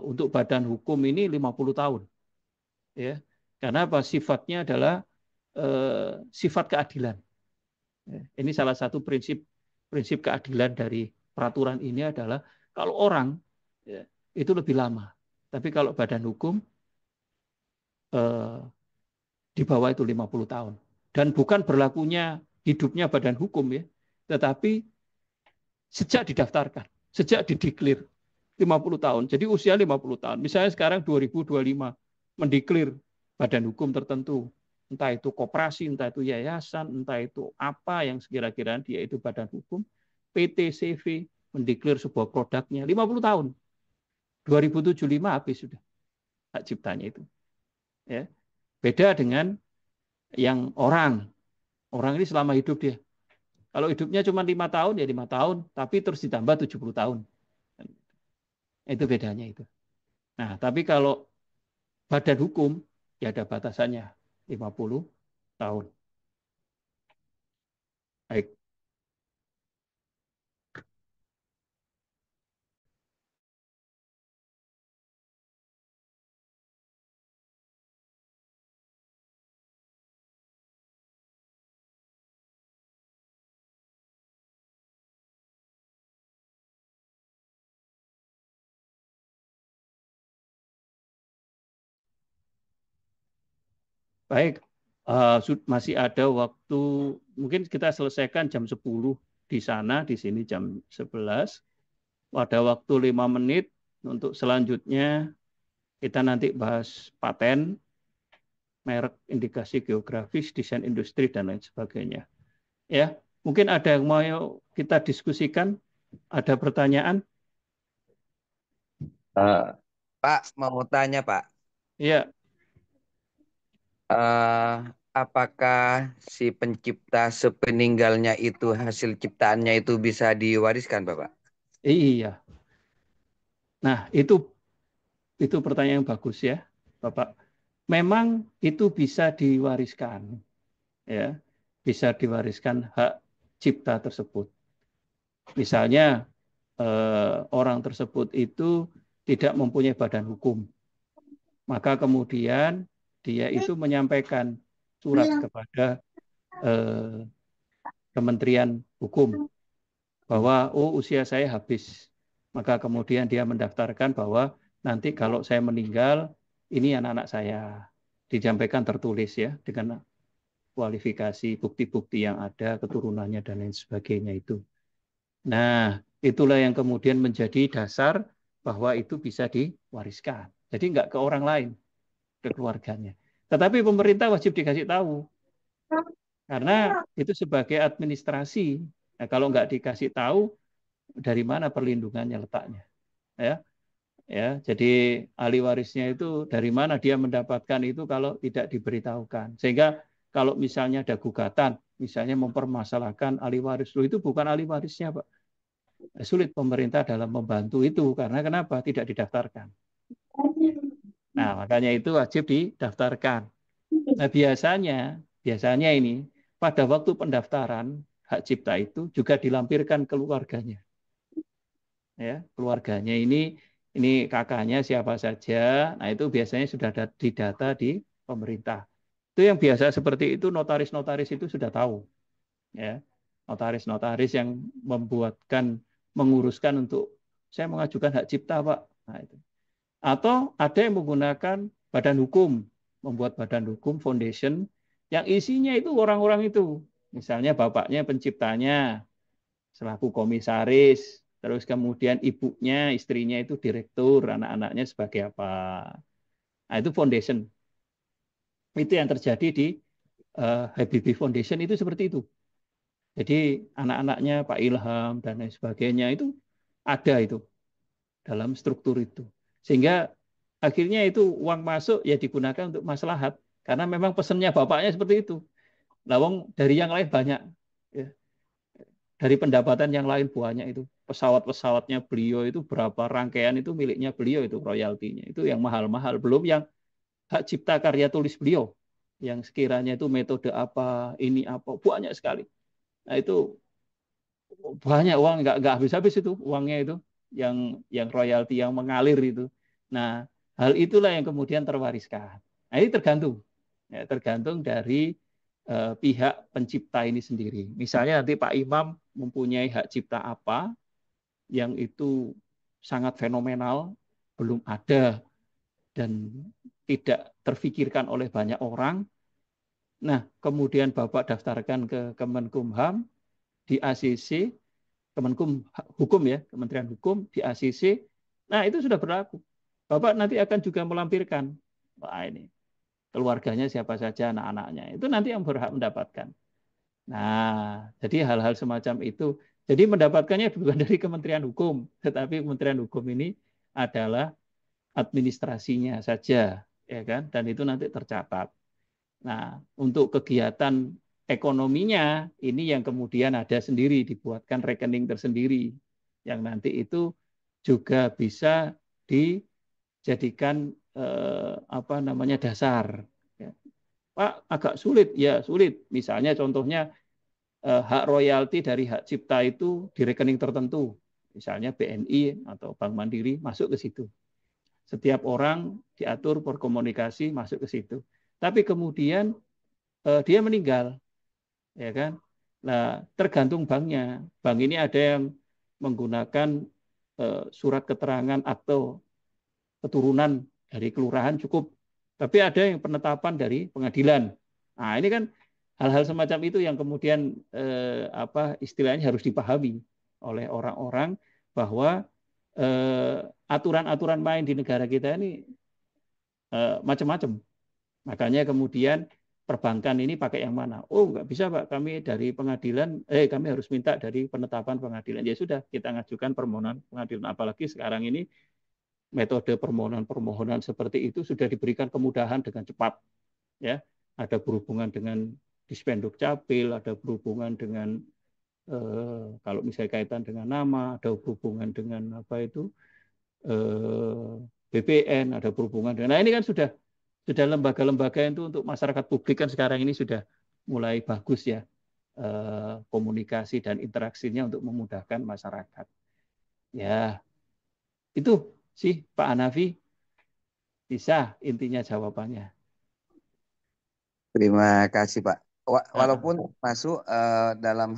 Speaker 1: untuk badan hukum ini 50 tahun ya. Karena apa? Sifatnya adalah sifat keadilan. Ya. Ini salah satu prinsip prinsip keadilan dari peraturan ini adalah kalau orang ya, itu lebih lama. Tapi kalau badan hukum di bawah itu 50 tahun. Dan bukan berlakunya hidupnya badan hukum ya, tetapi sejak didaftarkan, sejak dideklir 50 tahun. Jadi usia 50 tahun. Misalnya sekarang 2025 mendeklir badan hukum tertentu. Entah itu koperasi, entah itu yayasan, entah itu apa yang sekira-kira dia itu badan hukum. PT CV mendeklir sebuah produknya 50 tahun. 2075 habis sudah hak ciptanya itu. Ya. Beda dengan yang orang. Orang ini selama hidup dia. Kalau hidupnya cuma 5 tahun, ya 5 tahun. Tapi terus ditambah 70 tahun. Itu bedanya itu. Nah, tapi kalau badan hukum, ya ada batasannya 50 tahun. Baik. Baik. Masih ada waktu, mungkin kita selesaikan jam 10 di sana, di sini jam 11. Ada waktu 5 menit untuk selanjutnya kita nanti bahas paten, merek, indikasi geografis, desain industri, dan lain sebagainya. Ya, mungkin ada yang mau kita diskusikan? Ada pertanyaan?
Speaker 2: Eh, Pak, mau tanya Pak,
Speaker 1: Iya,
Speaker 2: eh, apakah si pencipta sepeninggalnya itu hasil ciptaannya itu bisa diwariskan, Bapak?
Speaker 1: iya. Nah, itu pertanyaan yang bagus ya, Bapak. Memang itu bisa diwariskan, ya, bisa diwariskan hak cipta tersebut. Misalnya orang tersebut itu tidak mempunyai badan hukum, maka kemudian dia itu menyampaikan surat kepada eh, Kementerian Hukum bahwa usia saya habis, maka kemudian dia mendaftarkan bahwa nanti kalau saya meninggal ini anak-anak saya, disampaikan tertulis ya dengan kualifikasi bukti-bukti yang ada keturunannya dan lain sebagainya itu. Nah, itulah yang kemudian menjadi dasar bahwa itu bisa diwariskan. Jadi nggak ke orang lain, ke keluarganya. Tetapi pemerintah wajib dikasih tahu karena itu sebagai administrasi. Nah, kalau nggak dikasih tahu, dari mana perlindungannya letaknya? Ya, ya. Jadi ahli warisnya itu dari mana dia mendapatkan itu kalau tidak diberitahukan. Sehingga kalau misalnya ada gugatan, misalnya mempermasalahkan ahli waris, itu bukan ahli warisnya, Pak. Sulit pemerintah dalam membantu itu karena kenapa? Tidak didaftarkan. Nah, makanya itu wajib didaftarkan. Nah, biasanya ini pada waktu pendaftaran hak cipta itu juga dilampirkan ke keluarganya. Ya, keluarganya ini kakaknya siapa saja. Nah, itu biasanya sudah ada didata di pemerintah. Itu yang biasa seperti itu notaris-notaris itu sudah tahu, ya. Notaris-notaris yang menguruskan untuk saya mengajukan hak cipta, Pak. Nah, itu. Atau ada yang menggunakan badan hukum, membuat badan hukum foundation yang isinya itu orang-orang itu. Misalnya bapaknya penciptanya selaku komisaris, terus kemudian ibunya, istrinya itu direktur, anak-anaknya sebagai apa. Nah, itu foundation. Itu yang terjadi di Habibie Foundation itu seperti itu. Jadi anak-anaknya Pak Ilham dan lain sebagainya itu ada itu dalam struktur itu. Sehingga akhirnya itu uang masuk ya digunakan untuk maslahat. Karena memang pesannya bapaknya seperti itu. Lawang dari yang lain banyak. Ya. Dari pendapatan yang lain banyak itu. Pesawat-pesawatnya beliau itu berapa rangkaian itu miliknya beliau itu royaltinya. Itu yang mahal-mahal. Belum yang hak cipta karya tulis beliau. Yang sekiranya itu metode apa, ini apa. Banyak sekali. Nah itu banyak uang, nggak habis-habis itu uangnya itu. Yang royalti yang mengalir itu. Nah, hal itulah yang kemudian terwariskan. Nah, ini tergantung. Ya, tergantung dari pihak pencipta ini sendiri. Misalnya nanti Pak Imam mempunyai hak cipta apa yang itu sangat fenomenal, belum ada dan tidak terfikirkan oleh banyak orang. Nah, kemudian Bapak daftarkan ke Kemenkumham, di ACC, Kemenkum Hukum ya, Kementerian Hukum, di ACC. Nah, itu sudah berlaku. Bapak nanti akan juga melampirkan, wah ini keluarganya siapa saja, anak-anaknya. Itu nanti yang berhak mendapatkan. Nah, jadi hal-hal semacam itu. Jadi mendapatkannya bukan dari Kementerian Hukum, tetapi Kementerian Hukum ini adalah administrasinya saja, ya kan? Dan itu nanti tercatat. Nah, untuk kegiatan ekonominya ini yang kemudian ada sendiri, dibuatkan rekening tersendiri yang nanti itu juga bisa dijadikan apa namanya dasar. Ya. Pak, agak sulit, ya sulit. Misalnya contohnya hak royalti dari hak cipta itu di rekening tertentu, misalnya BNI atau Bank Mandiri masuk ke situ. Setiap orang diatur berkomunikasi masuk ke situ. Tapi kemudian dia meninggal, ya kan? Nah, tergantung banknya. Bank ini ada yang menggunakan surat keterangan atau keturunan dari kelurahan cukup, tapi ada yang penetapan dari pengadilan. Nah, ini kan hal-hal semacam itu yang kemudian apa istilahnya harus dipahami oleh orang-orang bahwa aturan-aturan main di negara kita ini macam-macam. Makanya kemudian perbankan ini pakai yang mana? Oh, nggak bisa Pak, kami dari pengadilan, kami harus minta dari penetapan pengadilan. Ya sudah, kita ngajukan permohonan pengadilan. Apalagi sekarang ini metode permohonan-permohonan seperti itu sudah diberikan kemudahan dengan cepat. Ya, ada berhubungan dengan Dispenduk Capil, ada berhubungan dengan kalau misalnya kaitan dengan nama, ada berhubungan dengan apa itu BPN, ada berhubungan dengan. Nah ini kan sudah lembaga-lembaga itu untuk masyarakat publik kan sekarang ini sudah mulai bagus ya komunikasi dan interaksinya untuk memudahkan masyarakat. Ya, itu sih Pak Hanafi bisa intinya jawabannya.
Speaker 2: Terima kasih, Pak.
Speaker 1: Nah,
Speaker 2: Walaupun masuk dalam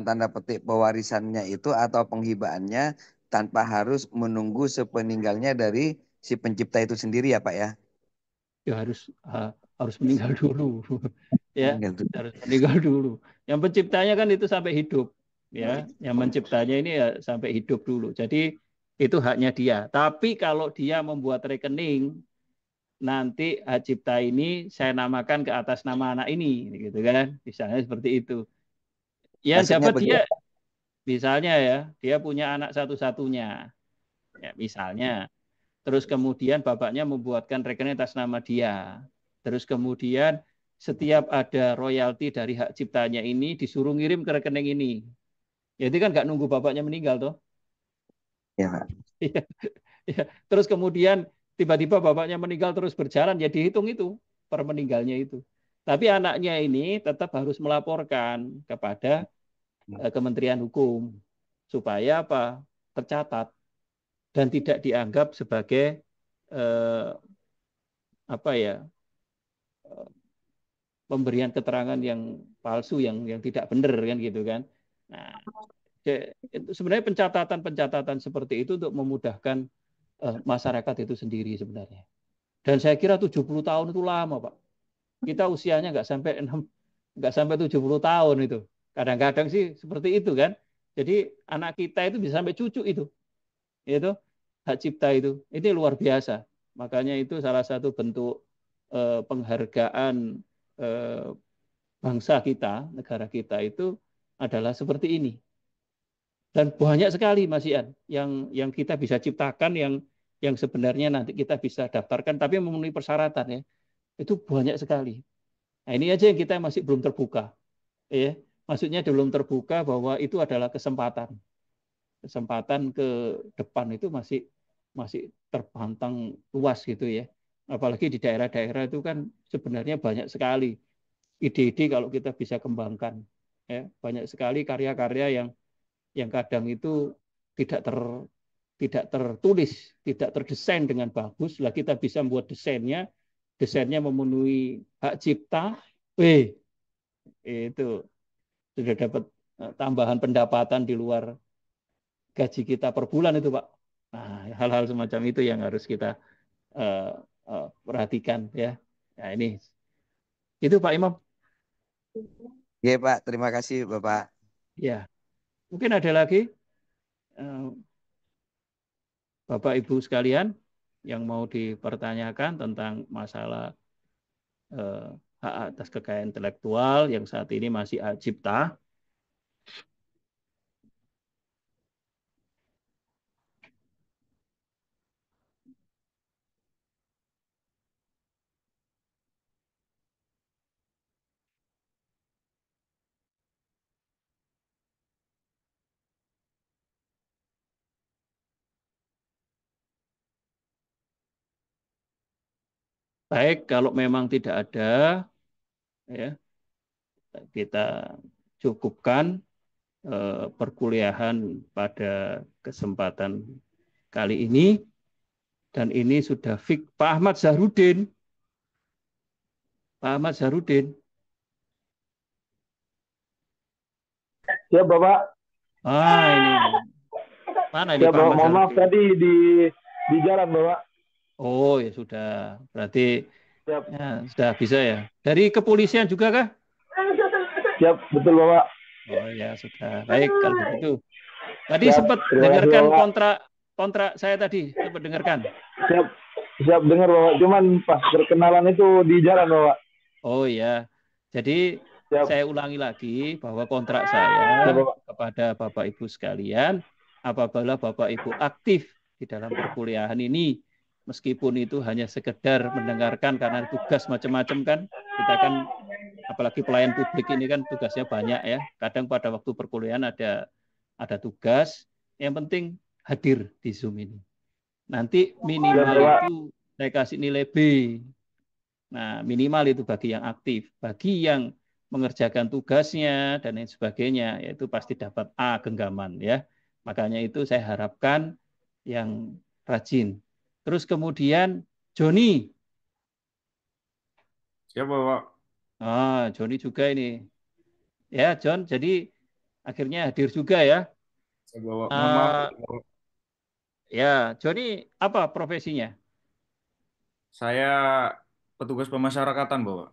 Speaker 2: tanda petik pewarisannya itu atau penghibaannya tanpa harus menunggu sepeninggalnya dari si pencipta itu sendiri ya, Pak ya.
Speaker 1: ya harus meninggal dulu ya
Speaker 2: Meninggal dulu.
Speaker 1: harus meninggal dulu. Yang penciptanya kan itu sampai hidup ya, yang menciptanya ini ya sampai hidup dulu. Jadi itu haknya dia. Tapi kalau dia membuat rekening nanti hak cipta ini saya namakan ke atas nama anak ini gitu kan, misalnya seperti itu. Yang
Speaker 2: Maksudnya
Speaker 1: dapat dia
Speaker 2: begitu.
Speaker 1: misalnya ya dia punya anak satu-satunya ya misalnya. Terus kemudian bapaknya membuatkan rekening atas nama dia. Terus kemudian setiap ada royalti dari hak ciptanya ini disuruh ngirim ke rekening ini. Jadi kan nggak nunggu bapaknya meninggal toh.
Speaker 2: Ya, Pak.
Speaker 1: Terus kemudian tiba-tiba bapaknya meninggal terus berjalan ya dihitung itu per meninggalnya itu. Tapi anaknya ini tetap harus melaporkan kepada Kementerian Hukum supaya apa? Tercatat dan tidak dianggap sebagai eh, apa ya pemberian keterangan yang palsu yang tidak benar kan gitu kan. Nah, itu sebenarnya pencatatan-pencatatan seperti itu untuk memudahkan masyarakat itu sendiri sebenarnya. Dan saya kira 70 tahun itu lama, Pak. Kita usianya nggak sampai 70 tahun itu. Kadang-kadang sih seperti itu kan. Jadi anak kita itu bisa sampai cucu itu hak cipta itu. Ini luar biasa. Makanya itu salah satu bentuk penghargaan eh, bangsa kita, negara kita itu adalah seperti ini. Dan banyak sekali Mas Ian yang kita bisa ciptakan yang sebenarnya nanti kita bisa daftarkan tapi memenuhi persyaratan ya. Itu banyak sekali. Nah, ini aja yang kita masih belum terbuka ya. Maksudnya belum terbuka bahwa itu adalah kesempatan. Kesempatan ke depan itu masih masih terbentang luas gitu ya. Apalagi di daerah-daerah itu kan sebenarnya banyak sekali ide-ide kalau kita bisa kembangkan ya banyak sekali karya-karya yang kadang itu tidak ter tidak tertulis tidak terdesain dengan bagus lah kita bisa membuat desainnya memenuhi hak cipta itu sudah dapat tambahan pendapatan di luar gaji kita per bulan itu Pak. Nah hal-hal semacam itu yang harus kita uh, perhatikan ya. Nah ini Itu Pak Imam.
Speaker 2: Iya Pak, terima kasih Bapak.
Speaker 1: Ya, mungkin ada lagi eh, Bapak Ibu sekalian yang mau dipertanyakan tentang masalah eh, hak atas kekayaan intelektual yang saat ini masih hak cipta. Baik, kalau memang tidak ada, ya kita cukupkan perkuliahan pada kesempatan kali ini. Dan ini sudah fix Pak Ahmad Zahrudin. Pak Ahmad Zahrudin.
Speaker 3: Siap Bapak.
Speaker 1: Ah, ini mana ini
Speaker 3: Siap
Speaker 1: Pak
Speaker 3: Bapak.
Speaker 1: Ahmad
Speaker 3: Mohon maaf
Speaker 1: Zahrudin?
Speaker 3: tadi di jalan Bapak.
Speaker 1: Oh ya sudah, berarti
Speaker 3: Siap.
Speaker 1: ya, sudah bisa ya. Dari kepolisian juga kah?
Speaker 3: Siap, betul Bapak.
Speaker 1: Oh ya sudah, baik kalau begitu. Tadi
Speaker 3: Siap.
Speaker 1: sempat
Speaker 3: Terima kasih
Speaker 1: dengarkan
Speaker 3: Bapak.
Speaker 1: kontrak kontrak saya tadi, sempat dengarkan.
Speaker 3: Siap. Siap dengar Bapak. Cuman pas perkenalan itu di jalan Bapak.
Speaker 1: Oh ya, jadi
Speaker 3: Siap.
Speaker 1: saya ulangi lagi bahwa kontrak saya
Speaker 3: Siap Bapak.
Speaker 1: kepada Bapak Ibu sekalian, apabila Bapak Ibu aktif di dalam perkuliahan ini, meskipun itu hanya sekedar mendengarkan karena tugas macam-macam kan, kita kan apalagi pelayan publik ini kan tugasnya banyak ya. Kadang pada waktu perkuliahan ada tugas, yang penting hadir di Zoom ini. Nanti
Speaker 3: Siap
Speaker 1: minimal
Speaker 3: Bapak.
Speaker 1: itu saya kasih nilai B. Nah, minimal itu bagi yang aktif. Bagi yang mengerjakan tugasnya dan lain sebagainya, yaitu pasti dapat A genggaman ya. Makanya itu saya harapkan yang rajin. Terus kemudian Joni.
Speaker 4: Siap, Bapak.
Speaker 1: Ah, Joni juga ini. Ya, John, jadi akhirnya hadir juga ya.
Speaker 4: Siap, Bapak. Mohon maaf,
Speaker 1: Ah,
Speaker 4: Bapak.
Speaker 1: ya, Joni apa profesinya?
Speaker 4: Saya petugas pemasyarakatan, Bapak.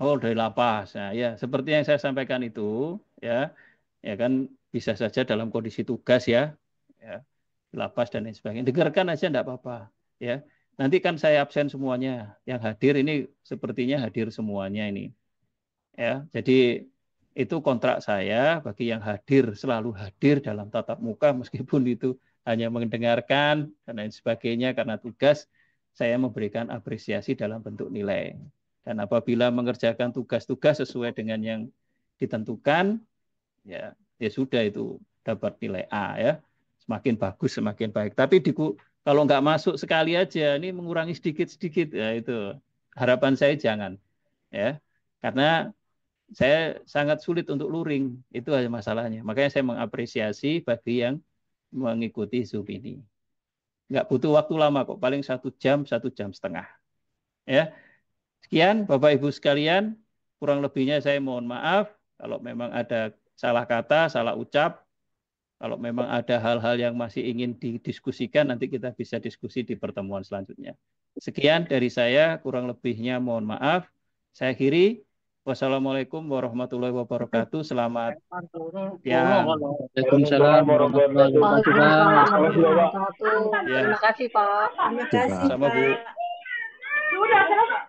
Speaker 1: Oh, dari lapas. Nah, ya, seperti yang saya sampaikan itu, ya, ya kan bisa saja dalam kondisi tugas ya, ya, di lapas dan lain sebagainya. Dengarkan aja enggak apa-apa, ya. Nanti kan saya absen semuanya. Yang hadir ini sepertinya hadir semuanya ini, ya. Jadi itu kontrak saya bagi yang hadir selalu hadir dalam tatap muka meskipun itu hanya mendengarkan dan lain sebagainya karena tugas saya memberikan apresiasi dalam bentuk nilai. Dan apabila mengerjakan tugas-tugas sesuai dengan yang ditentukan, ya ya sudah itu dapat nilai A ya. Semakin bagus semakin baik. Tapi kalau nggak masuk sekali aja, ini mengurangi sedikit-sedikit ya itu harapan saya jangan ya. Karena saya sangat sulit untuk luring, itu aja masalahnya. Makanya saya mengapresiasi bagi yang mengikuti Zoom ini. Nggak butuh waktu lama kok, paling 1 jam, 1 jam setengah. Ya, sekian Bapak Ibu sekalian, kurang lebihnya saya mohon maaf kalau memang ada salah kata, salah ucap, kalau memang ada hal-hal yang masih ingin didiskusikan, nanti kita bisa diskusi di pertemuan selanjutnya. Sekian dari saya, kurang lebihnya mohon maaf. Saya akhiri. Wassalamualaikum warahmatullahi wabarakatuh. Selamat siang.
Speaker 3: Waalaikumsalam warahmatullahi wabarakatuh.
Speaker 5: Waalaikumsalam
Speaker 3: Terima kasih
Speaker 5: warahmatullahi
Speaker 3: Bapak.
Speaker 5: wabarakatuh.
Speaker 1: Ya,
Speaker 5: Terima kasih, Pak.
Speaker 6: Terima kasih,
Speaker 1: sama Bu.
Speaker 6: Pak.